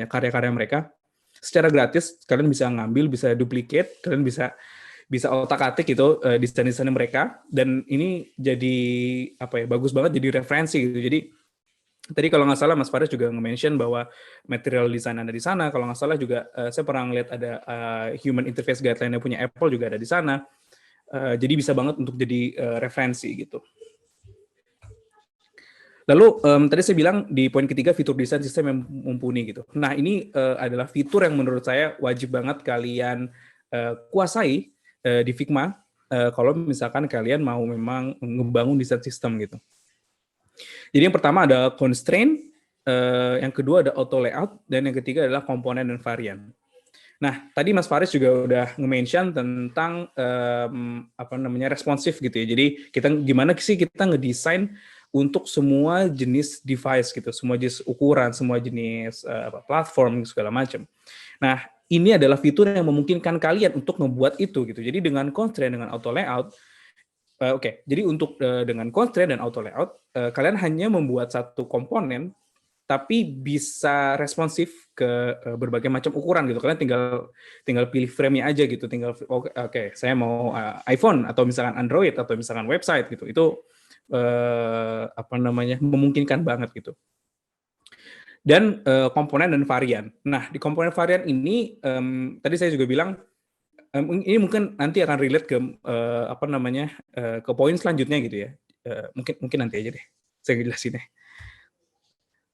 karya-karya mereka secara gratis. Kalian bisa ngambil, bisa duplicate, kalian bisa otak-atik gitu desain-desain mereka, dan ini jadi bagus banget jadi referensi gitu. Jadi tadi kalau nggak salah Mas Faris juga nge-mention bahwa material design ada di sana. Kalau nggak salah juga saya pernah ngeliat ada human interface guideline-nya punya Apple juga ada di sana. Jadi bisa banget untuk jadi referensi gitu. Lalu tadi saya bilang di poin ketiga fitur desain sistem yang mumpuni gitu. Nah ini adalah fitur yang menurut saya wajib banget kalian kuasai di Figma kalau misalkan kalian mau memang ngebangun desain sistem gitu. Jadi yang pertama ada constraint, yang kedua ada auto layout, dan yang ketiga adalah komponen dan varian. Nah, tadi Mas Faris juga udah nge-mention tentang responsif gitu ya. Jadi gimana sih kita ngedesain untuk semua jenis device gitu, semua jenis ukuran, semua jenis platform segala macam. Nah, ini adalah fitur yang memungkinkan kalian untuk membuat itu gitu. Jadi dengan constraint, dengan auto layout, jadi untuk dengan constraint dan auto layout, kalian hanya membuat satu komponen, tapi bisa responsif ke berbagai macam ukuran gitu. Kalian tinggal pilih frame-nya aja gitu. Tinggal oke, saya mau iPhone atau misalkan Android atau misalkan website gitu. Itu memungkinkan banget gitu. Dan komponen dan varian. Nah di komponen varian ini tadi saya juga bilang. Ini mungkin nanti akan relate ke ke poin selanjutnya gitu ya. Mungkin nanti aja deh saya jelasin deh.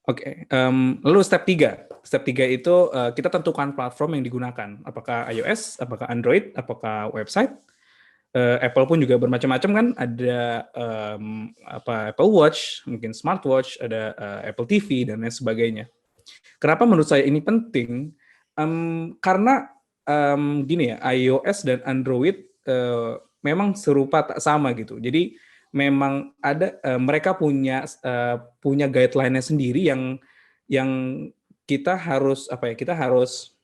Oke, lalu step 3. Step 3 itu kita tentukan platform yang digunakan. Apakah iOS, apakah Android, apakah website. Apple pun juga bermacam-macam kan. Ada Apple Watch, mungkin smartwatch, ada Apple TV dan lain sebagainya. Kenapa menurut saya ini penting? Karena gini ya, iOS dan Android memang serupa tak sama gitu. Jadi memang ada mereka punya guideline-nya sendiri yang kita harus kita harus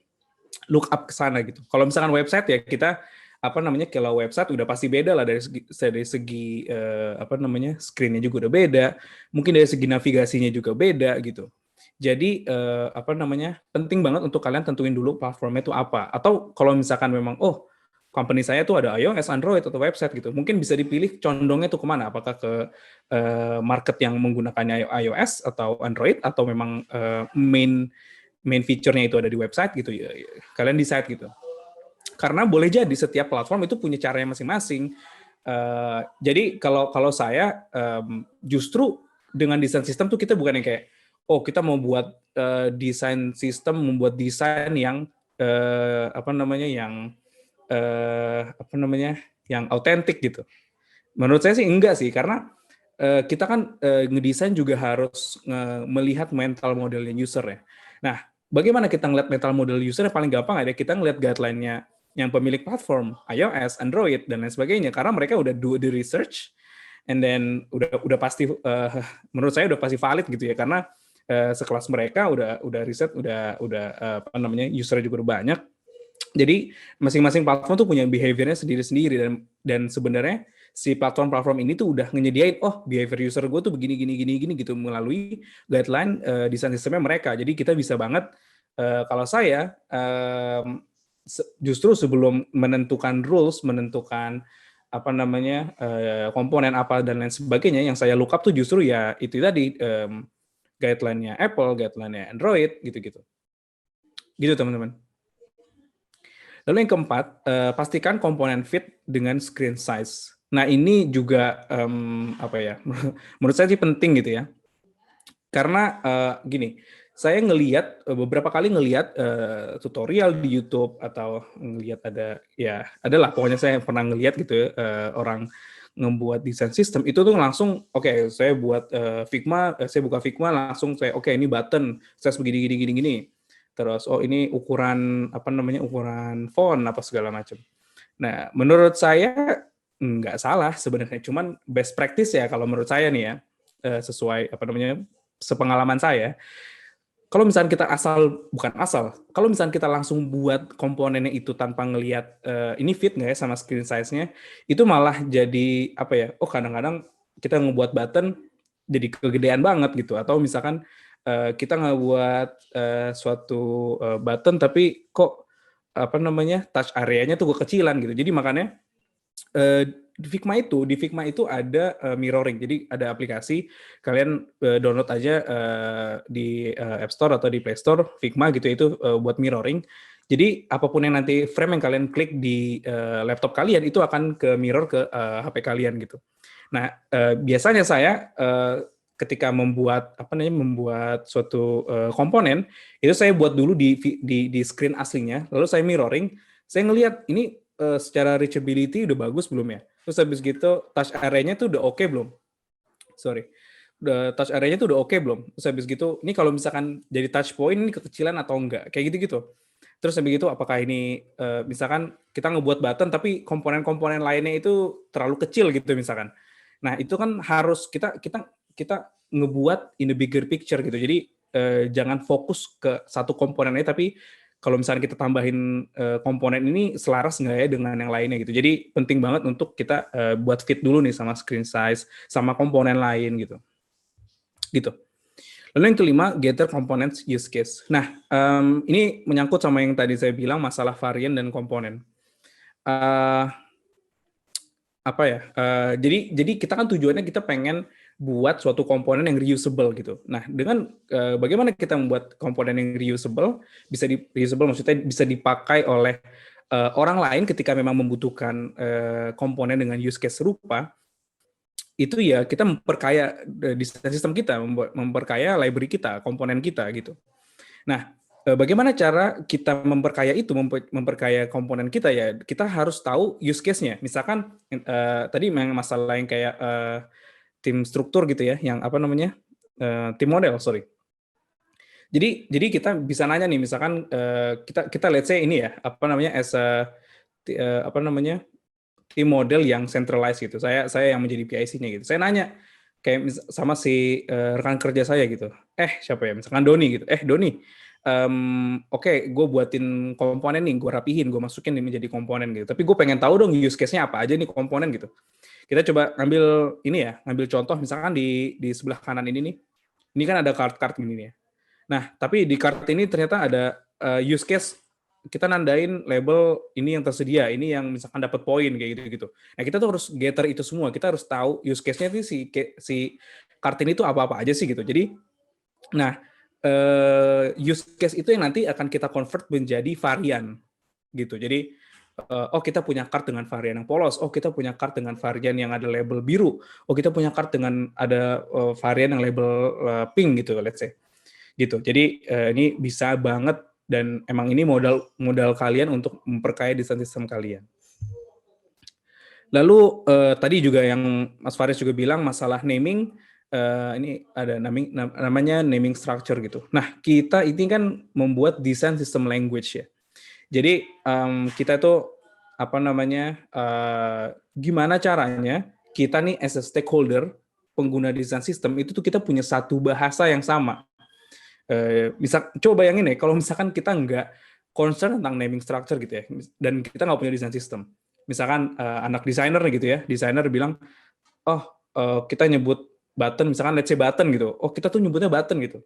look up ke sana gitu. Kalau misalkan website ya kita kalau website udah pasti beda lah dari segi apa namanya screen-nya juga udah beda, mungkin dari segi navigasinya juga beda gitu. Jadi apa namanya penting banget untuk kalian tentuin dulu platformnya itu apa. Atau kalau misalkan memang company saya tuh ada iOS, Android atau website gitu, mungkin bisa dipilih condongnya tuh kemana. Apakah ke market yang menggunakannya iOS atau Android atau memang main feature-nya itu ada di website gitu ya. Kalian decide gitu. Karena boleh jadi setiap platform itu punya caranya masing-masing. Jadi kalau saya justru dengan desain sistem tuh kita bukan yang kayak kita mau buat desain sistem, membuat desain yang apa namanya yang autentik gitu. Menurut saya sih enggak sih, karena kita kan ngedesain juga harus melihat mental modelnya user ya. Nah, bagaimana kita ngeliat mental model user yang paling gampang ada kita ngeliat guideline-nya yang pemilik platform, iOS, Android, dan lain sebagainya. Karena mereka udah do the research, and then udah pasti, menurut saya udah pasti valid gitu ya, karena sekelas mereka udah riset, udah apa namanya user juga udah banyak. Jadi masing-masing platform tuh punya behavior-nya sendiri-sendiri, dan sebenarnya si platform-platform ini tuh udah nyediain behavior user gue tuh begini gitu melalui guideline desain sistemnya mereka. Jadi kita bisa banget kalau saya justru sebelum menentukan rules, menentukan apa namanya komponen apa dan lain sebagainya, yang saya look up tuh justru ya itu tadi guideline-nya Apple, guideline-nya Android gitu-gitu. Gitu teman-teman. Lalu yang keempat, pastikan komponen fit dengan screen size. Nah ini juga apa ya? Menurut saya sih penting gitu ya. Karena gini, saya beberapa kali ngelihat tutorial di YouTube atau ngelihat adalah pokoknya saya pernah ngelihat gitu orang ngebuat desain sistem itu tuh langsung saya buat Figma, saya buka Figma langsung saya ini button size begini. Terus ini ukuran ukuran font apa segala macam. Nah, menurut saya nggak salah sebenarnya, cuman best practice ya kalau menurut saya nih ya, sesuai sepengalaman saya. Kalau misalnya kita kalau misalnya kita langsung buat komponennya itu tanpa ngelihat ini fit nggak ya sama screen size-nya, itu malah jadi kadang-kadang kita ngebuat button jadi kegedean banget gitu, atau misalkan kita ngebuat suatu button tapi kok touch area-nya tuh kekecilan gitu. Jadi makanya di Figma itu ada mirroring. Jadi ada aplikasi, kalian download aja di App Store atau di Play Store Figma gitu, itu buat mirroring. Jadi apapun yang nanti frame yang kalian klik di laptop kalian itu akan ke mirror ke HP kalian gitu. Nah, biasanya saya ketika membuat suatu komponen itu saya buat dulu di screen aslinya, lalu saya mirroring, saya ngelihat ini secara reachability udah bagus belum ya? Terus habis gitu touch area-nya tuh udah oke belum? Touch area-nya tuh udah oke belum? Terus habis gitu, ini kalau misalkan jadi touch point ini kekecilan atau enggak? Kayak gitu-gitu. Terus habis gitu apakah ini misalkan kita ngebuat button tapi komponen-komponen lainnya itu terlalu kecil gitu misalkan. Nah, itu kan harus kita ngebuat in the bigger picture gitu. Jadi jangan fokus ke satu komponennya, tapi kalau misalnya kita tambahin komponen ini selaras nggak ya dengan yang lainnya gitu. Jadi penting banget untuk kita buat fit dulu nih sama screen size, sama komponen lain gitu. Gitu. Lalu yang kelima, gather components use case. Nah, ini menyangkut sama yang tadi saya bilang masalah varian dan komponen. Jadi kita kan tujuannya kita pengen buat suatu komponen yang reusable gitu. Nah, dengan bagaimana kita membuat komponen yang reusable, reusable maksudnya bisa dipakai oleh orang lain ketika memang membutuhkan komponen dengan use case serupa, itu ya kita memperkaya desain sistem kita, memperkaya library kita, komponen kita gitu. Nah, bagaimana cara kita memperkaya memperkaya komponen kita ya? Kita harus tahu use case-nya. Misalkan tadi memang masalah yang kayak tim struktur gitu ya, yang tim model, sorry. Jadi kita bisa nanya nih, misalkan kita let's say ini ya, as a tim model yang centralized gitu. Saya yang menjadi PIC-nya gitu. Saya nanya kayak sama si rekan kerja saya gitu. Siapa ya? Misalkan Doni gitu. Doni, Oke, gue buatin komponen nih, gue rapihin, gue masukin nih menjadi komponen gitu. Tapi gue pengen tahu dong use case-nya apa aja nih komponen gitu. Kita coba ngambil ini ya, ngambil contoh misalkan di sebelah kanan ini nih. Ini kan ada card-card gini nih ya. Nah, tapi di card ini ternyata ada use case, kita nandain label ini yang tersedia, ini yang misalkan dapat poin kayak gitu-gitu. Nah, kita tuh harus gather itu semua. Kita harus tahu use case-nya tuh si card ini tuh apa-apa aja sih gitu. Jadi, nah, use case itu yang nanti akan kita convert menjadi varian gitu. Jadi oh kita punya card dengan varian yang polos, oh kita punya card dengan varian yang ada label biru, oh kita punya card dengan ada varian yang label pink gitu, let's say. Gitu. Jadi ini bisa banget dan emang ini modal kalian untuk memperkaya desain sistem kalian. Lalu tadi juga yang Mas Faris juga bilang masalah naming. Ini ada namanya naming structure gitu. Nah, kita ini kan membuat desain sistem language ya. Jadi kita tuh apa namanya gimana caranya kita nih as a stakeholder pengguna desain sistem itu tuh kita punya satu bahasa yang sama. Coba bayangin ya kalau misalkan kita nggak concern tentang naming structure gitu ya, dan kita nggak punya desain sistem. Misalkan anak desainer gitu ya, desainer bilang, oh kita nyebut button, misalkan let's say button gitu. Oh, kita tuh nyebutnya button gitu.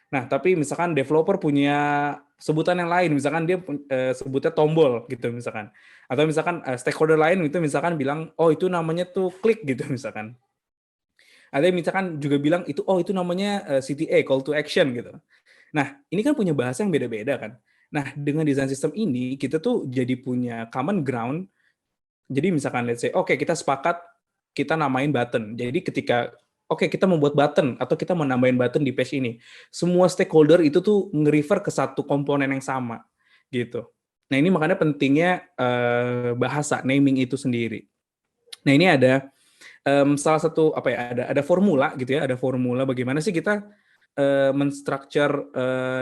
Nah, tapi misalkan developer punya sebutan yang lain, misalkan dia sebutnya tombol gitu misalkan. Atau misalkan stakeholder lain itu misalkan bilang, oh itu namanya tuh klik gitu misalkan. Ada yang misalkan juga bilang itu namanya CTA, call to action gitu. Nah, ini kan punya bahasa yang beda-beda kan. Nah, dengan desain sistem ini kita tuh jadi punya common ground. Jadi misalkan let's say, oke, kita sepakat kita namain button. Jadi ketika kita membuat button atau kita mau nambahin button di page ini, semua stakeholder itu tuh nge-refer ke satu komponen yang sama gitu. Nah, ini makanya pentingnya bahasa naming itu sendiri. Nah, ini ada salah satu ada formula gitu ya, ada formula bagaimana sih kita menstructure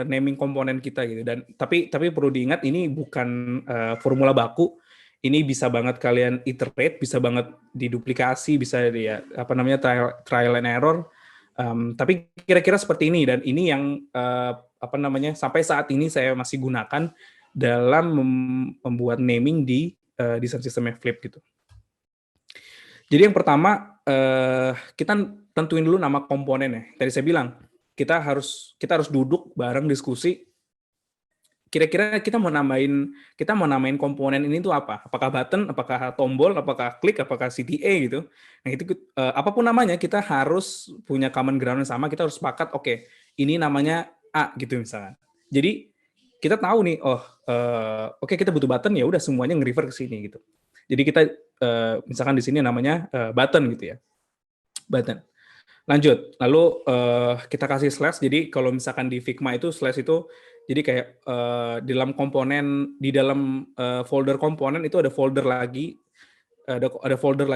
naming komponen kita gitu. Dan tapi perlu diingat ini bukan formula baku. Ini bisa banget kalian iterate, bisa banget diduplikasi, bisa ya trial and error. Tapi kira-kira seperti ini, dan ini yang sampai saat ini saya masih gunakan dalam membuat naming di desain sistemnya Flip gitu. Jadi yang pertama kita tentuin dulu nama komponennya. Tadi saya bilang kita harus duduk bareng diskusi. Kira-kira kita mau namain komponen ini tuh apa? Apakah button, apakah tombol, apakah klik, apakah CTA gitu. Nah itu apapun namanya kita harus punya common ground yang sama. Kita harus sepakat, oke, ini namanya A gitu misalnya. Jadi kita tahu nih, oke, kita butuh button, ya udah semuanya nge-refer ke sini gitu. Jadi kita misalkan di sini namanya button gitu ya, button. Lanjut, lalu kita kasih slash. Jadi kalau misalkan di Figma itu slash itu jadi kayak di dalam komponen, di dalam folder komponen itu ada folder lagi, ada folder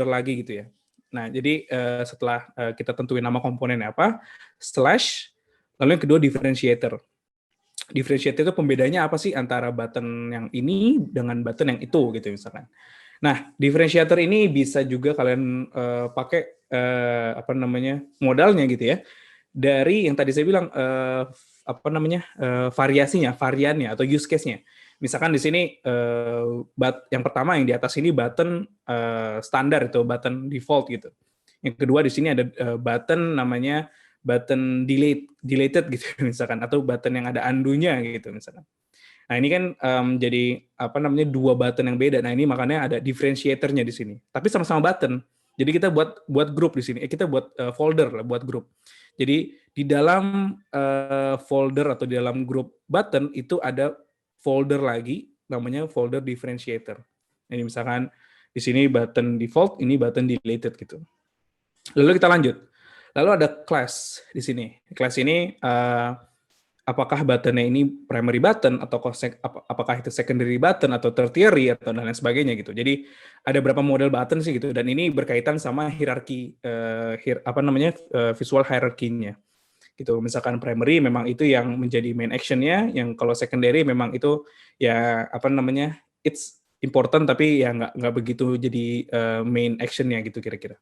lagi gitu ya. Nah, jadi setelah kita tentuin nama komponennya apa, slash, lalu yang kedua differentiator. Differentiator itu pembedanya apa sih antara button yang ini dengan button yang itu gitu misalkan. Nah, differentiator ini bisa juga kalian pakai modalnya gitu ya. Dari yang tadi saya bilang variannya atau use case-nya. Misalkan di sini yang pertama yang di atas ini button standar itu button default gitu. Yang kedua di sini ada button namanya button deleted gitu misalkan, atau button yang ada undo-nya gitu misalkan. Nah, ini kan jadi dua button yang beda. Nah, ini makanya ada differentiator-nya di sini. Tapi sama-sama button. Jadi kita buat grup di sini. Kita buat folder lah, buat grup. Jadi di dalam folder atau di dalam grup button itu ada folder lagi namanya folder differentiator. Ini misalkan di sini button default, ini button deleted gitu. Lalu kita lanjut. Lalu ada class di sini. Class ini apakah buttonnya ini primary button atau apakah itu secondary button atau tertiary atau dan lain sebagainya gitu. Jadi ada berapa model button sih gitu, dan ini berkaitan sama hierarki visual hierarchy-nya gitu. Misalkan primary memang itu yang menjadi main action-nya, yang kalau secondary memang itu ya it's important tapi ya nggak begitu jadi main action-nya gitu kira-kira.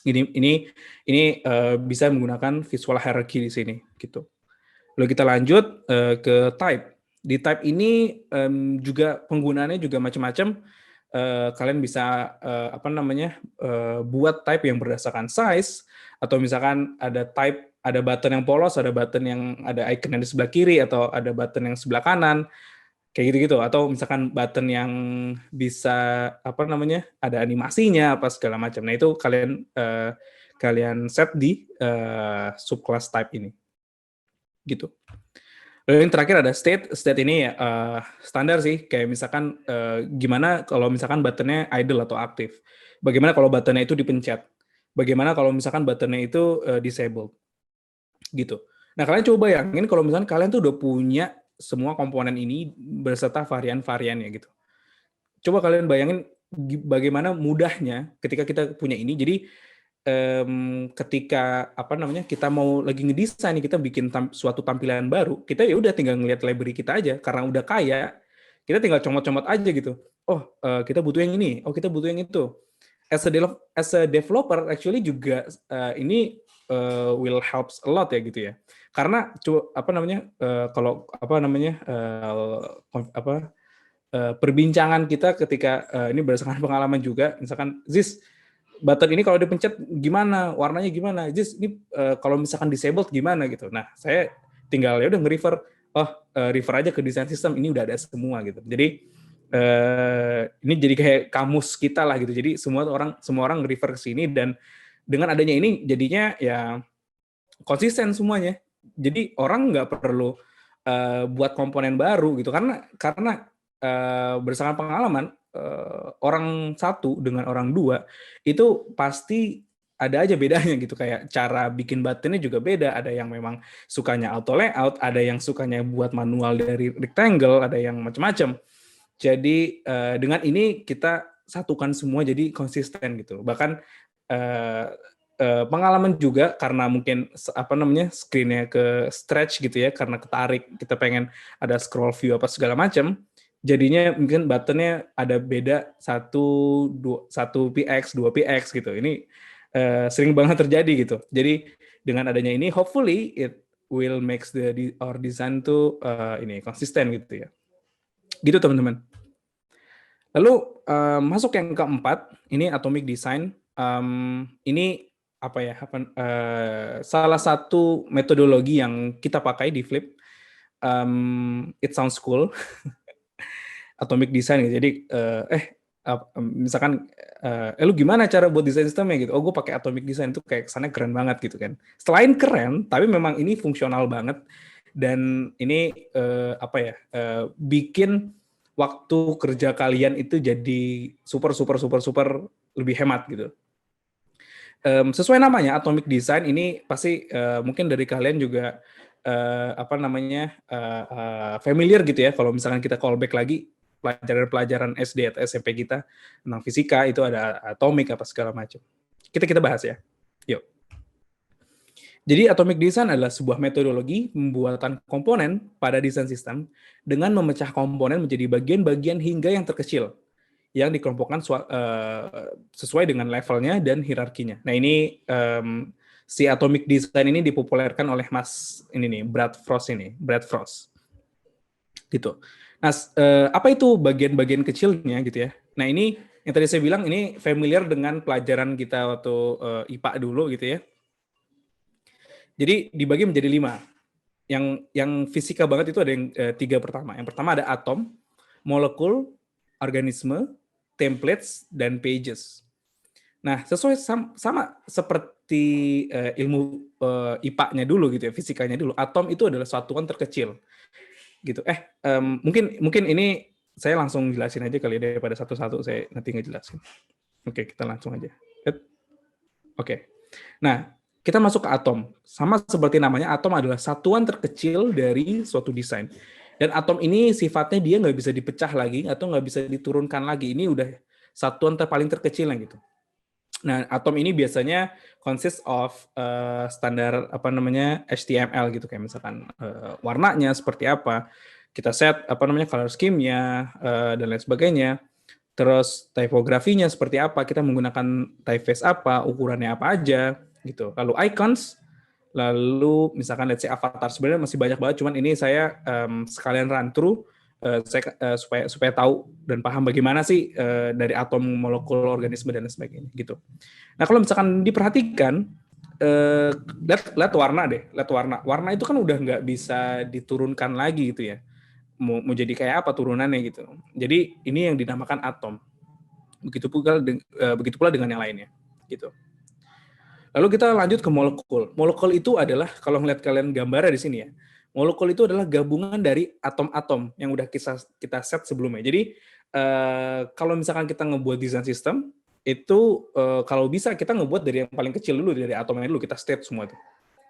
Ini bisa menggunakan visual hierarchy di sini gitu. Lalu kita lanjut ke type. Di type ini juga penggunaannya juga macam-macam. Kalian bisa buat type yang berdasarkan size, atau misalkan ada type, ada button yang polos, ada button yang ada icon yang di sebelah kiri, atau ada button yang sebelah kanan, kayak gitu-gitu. Atau misalkan button yang bisa ada animasinya apa segala macam. Nah itu kalian set di subclass type ini, gitu. Lalu yang terakhir ada state. State ini standar sih, kayak misalkan gimana kalau misalkan buttonnya idle atau aktif. Bagaimana kalau buttonnya itu dipencet. Bagaimana kalau misalkan buttonnya itu disabled. Gitu. Nah, kalian coba bayangin kalau misalkan kalian tuh udah punya semua komponen ini beserta varian-variannya gitu. Coba kalian bayangin bagaimana mudahnya ketika kita punya ini. Jadi ketika kita mau lagi ngedesain, kita bikin suatu tampilan baru, kita ya udah tinggal ngelihat library kita aja, karena udah kaya, kita tinggal comot-comot aja gitu. Oh, kita butuh yang ini, oh kita butuh yang itu. As a developer actually juga ini will helps a lot ya gitu ya. Karena perbincangan kita ketika ini berdasarkan pengalaman juga, misalkan Ziz, button ini kalau dipencet gimana, warnanya gimana, Ziz, ini kalau misalkan disabled gimana gitu. Nah, saya tinggal ya udah nge-refer, refer aja ke design system, ini udah ada semua gitu. Jadi ini jadi kayak kamus kita lah gitu. Jadi semua orang nge-refer ke sini, dan dengan adanya ini jadinya ya konsisten semuanya. Jadi orang nggak perlu buat komponen baru gitu, karena berdasarkan pengalaman, orang satu dengan orang dua itu pasti ada aja bedanya gitu. Kayak cara bikin buttonnya juga beda. Ada yang memang sukanya auto layout, ada yang sukanya buat manual dari rectangle, ada yang macam-macam. Jadi dengan ini kita satukan semua jadi konsisten gitu. Bahkan pengalaman juga karena mungkin screen-nya ke stretch gitu ya, karena ketarik, kita pengen ada scroll view apa segala macam. Jadinya mungkin buttonnya ada beda 1px, 2px gitu. Ini sering banget terjadi gitu. Jadi dengan adanya ini, hopefully it will makes our design tuh ini konsisten gitu ya. Gitu teman-teman. Lalu masuk yang keempat, ini atomic design. Ini salah satu metodologi yang kita pakai di Flip. It sounds cool. Atomic design gitu. Jadi misalkan lu gimana cara buat desain sistemnya gitu. Oh, gue pakai atomic design, itu kayak kesannya keren banget gitu kan. Selain keren, tapi memang ini fungsional banget, dan ini bikin waktu kerja kalian itu jadi super lebih hemat gitu. Sesuai namanya atomic design, ini pasti mungkin dari kalian juga familiar gitu ya. Kalau misalkan kita callback lagi pelajaran SD atau SMP kita tentang fisika, itu ada atomik apa segala macam. Kita bahas ya. Yuk. Jadi atomic design adalah sebuah metodologi pembuatan komponen pada desain sistem dengan memecah komponen menjadi bagian-bagian hingga yang terkecil, yang dikelompokkan sesuai dengan levelnya dan hierarkinya. Nah ini si atomic design ini dipopulerkan oleh Brad Frost gitu. Nah, apa itu bagian-bagian kecilnya gitu ya? Nah ini yang tadi saya bilang, ini familiar dengan pelajaran kita waktu IPA dulu gitu ya. Jadi dibagi menjadi 5. Yang fisika banget itu ada yang 3 pertama. Yang pertama ada atom, molekul, organisme, templates, dan pages. Nah, sesuai sama seperti ilmu IPA-nya dulu gitu ya, fisikanya dulu. Atom itu adalah satuan terkecil. Gitu. Mungkin ini saya langsung jelasin aja kali ya, daripada satu-satu saya nanti ngejelasin. Oke, kita langsung aja. Oke. Nah, kita masuk ke atom. Sama seperti namanya, atom adalah satuan terkecil dari suatu desain. Dan atom ini sifatnya dia nggak bisa dipecah lagi atau nggak bisa diturunkan lagi. Ini udah satuan paling terkecil yang gitu. Nah, atom ini biasanya consist of standar HTML gitu, kayak misalkan warnanya seperti apa, kita set color scheme-nya dan lain sebagainya. Terus tipografinya seperti apa, kita menggunakan typeface apa, ukurannya apa aja gitu. Lalu icons, Lalu misalkan let's say avatar, sebenarnya masih banyak banget, cuman ini saya sekalian run through supaya tahu dan paham bagaimana sih dari atom, molekul, organisme dan lain sebagainya gitu. Nah kalau misalkan diperhatikan, lihat warna deh, lihat warna itu kan udah nggak bisa diturunkan lagi gitu ya. Mau jadi kayak apa turunannya gitu. Jadi ini yang dinamakan atom. Begitu pula dengan yang lainnya gitu. Lalu kita lanjut ke molekul. Molekul itu adalah, kalau ngeliat kalian gambarnya di sini ya, molekul itu adalah gabungan dari atom-atom yang udah kita set sebelumnya. Jadi kalau misalkan kita ngebuat desain sistem, itu kalau bisa kita ngebuat dari yang paling kecil dulu, dari atomnya dulu, kita state semua itu.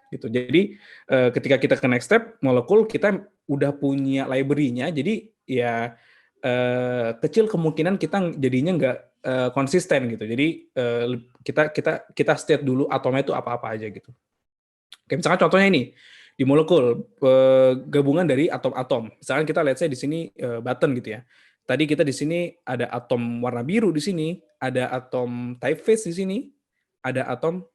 Gitu. Jadi ketika kita ke next step, molekul kita udah punya library-nya, jadi ya kecil kemungkinan kita jadinya nggak konsisten gitu. Jadi kita state dulu atomnya itu apa-apa aja gitu. Kayak misalkan contohnya ini di molekul gabungan dari atom-atom. Misalkan kita let's say di sini button gitu ya. Tadi kita di sini ada atom warna biru di sini, ada atom typeface di sini, ada atom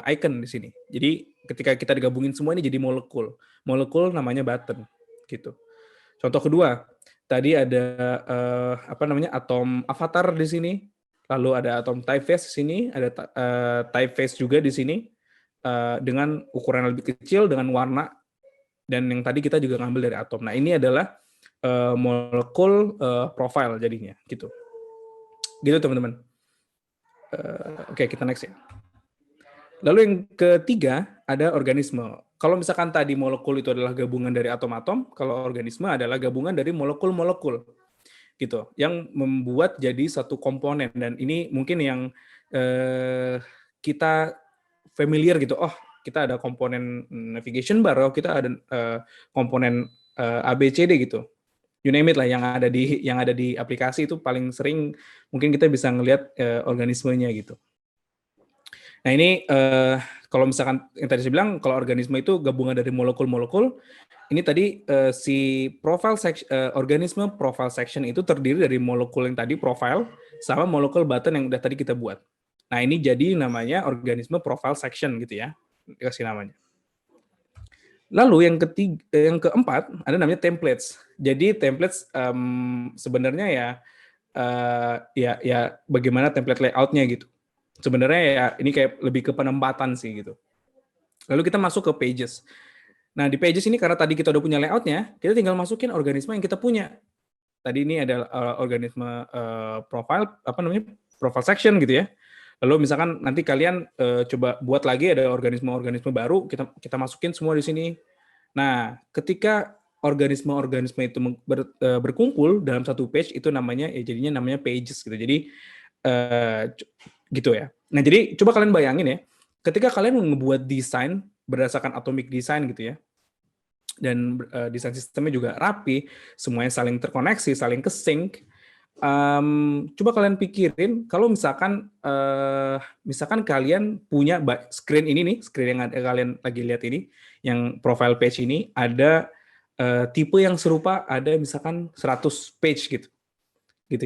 icon di sini. Jadi ketika kita digabungin semua ini jadi molekul. Molekul namanya button gitu. Contoh kedua, tadi ada atom avatar di sini, lalu ada atom typeface di sini, ada typeface juga di sini dengan ukuran lebih kecil, dengan warna, dan yang tadi kita juga ngambil dari atom. Nah ini adalah molekul profile jadinya, gitu. Gitu teman-teman. Oke, kita next ya. Lalu yang ketiga ada organisme. Kalau misalkan tadi molekul itu adalah gabungan dari atom-atom, kalau organisme adalah gabungan dari molekul-molekul, gitu, yang membuat jadi satu komponen. Dan ini mungkin yang kita familiar gitu. Oh, kita ada komponen navigation bar, oh kita ada komponen ABCD gitu. You name it lah, yang ada di aplikasi itu paling sering mungkin kita bisa ngelihat organismenya gitu. Nah ini kalau misalkan yang tadi saya bilang, kalau organisme itu gabungan dari molekul-molekul, ini tadi si profile section, organisme profile section itu terdiri dari molekul yang tadi profile sama molekul button yang udah tadi kita buat. Nah ini jadi namanya organisme profile section gitu ya, dikasih namanya. Lalu yang keempat ada namanya templates. Jadi templates sebenarnya ya bagaimana template layoutnya gitu. Sebenarnya ya ini kayak lebih ke penempatan sih gitu. Lalu kita masuk ke pages. Nah di pages ini karena tadi kita udah punya layoutnya, kita tinggal masukin organisme yang kita punya. Tadi ini ada organisme profile profile section gitu ya. Lalu misalkan nanti kalian coba buat lagi ada organisme-organisme baru, kita masukin semua di sini. Nah ketika organisme-organisme itu berkumpul dalam satu page, itu jadinya namanya pages gitu. Jadi gitu ya. Nah, jadi coba kalian bayangin ya, ketika kalian ngebuat desain berdasarkan atomic design gitu ya, dan desain sistemnya juga rapi, semuanya saling terkoneksi, saling kesync. Coba kalian pikirin kalau misalkan kalian punya screen ini nih, screen yang kalian lagi lihat ini, yang profile page ini ada tipe yang serupa, ada misalkan 100 page gitu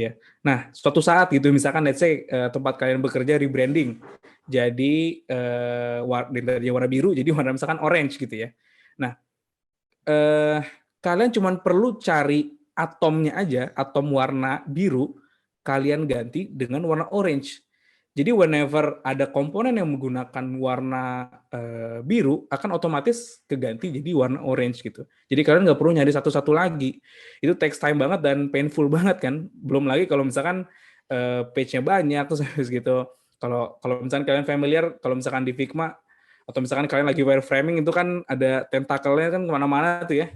ya. Nah, suatu saat gitu, misalkan let's say tempat kalian bekerja rebranding, jadi dari warna biru jadi warna misalkan orange gitu ya. Nah, kalian cuma perlu cari atomnya aja, atom warna biru, kalian ganti dengan warna orange. Jadi whenever ada komponen yang menggunakan warna biru, akan otomatis keganti jadi warna orange gitu. Jadi kalian nggak perlu nyari satu-satu lagi. Itu takes time banget dan painful banget kan. Belum lagi kalau misalkan page-nya banyak, terus habis gitu. Kalau misalkan kalian familiar, kalau misalkan di Figma, atau misalkan kalian lagi wireframing, itu kan ada tentakelnya kan kemana-mana tuh ya.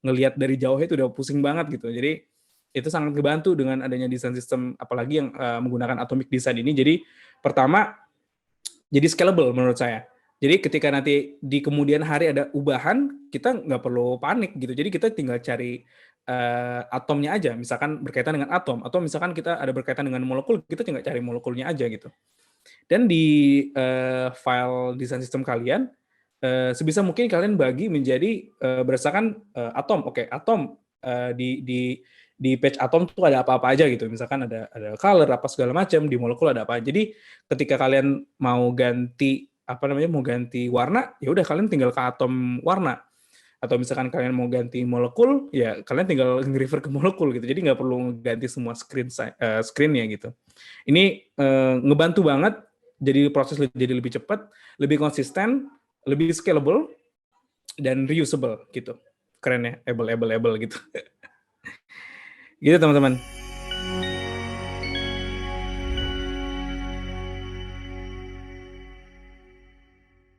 Ngelihat dari jauhnya itu udah pusing banget gitu. Jadi itu sangat kebantu dengan adanya desain sistem, apalagi yang menggunakan atomic design ini. Jadi pertama, jadi scalable menurut saya. Jadi ketika nanti di kemudian hari ada ubahan, kita nggak perlu panik gitu. Jadi kita tinggal cari atomnya aja, misalkan berkaitan dengan atom, atau misalkan kita ada berkaitan dengan molekul, kita tinggal cari molekulnya aja gitu. Dan di file desain sistem kalian, sebisa mungkin kalian bagi menjadi berdasarkan atom. Oke, atom di page atom tuh ada apa-apa aja gitu. Misalkan ada color apa segala macam, di molekul ada apa. Jadi ketika kalian mau ganti mau ganti warna, ya udah kalian tinggal ke atom warna. Atau misalkan kalian mau ganti molekul, ya kalian tinggal nge-refer ke molekul gitu. Jadi nggak perlu ganti semua screen-nya gitu. Ini ngebantu banget, jadi proses jadi lebih cepat, lebih konsisten, lebih scalable, dan reusable gitu. Keren ya, able gitu. Gitu teman-teman.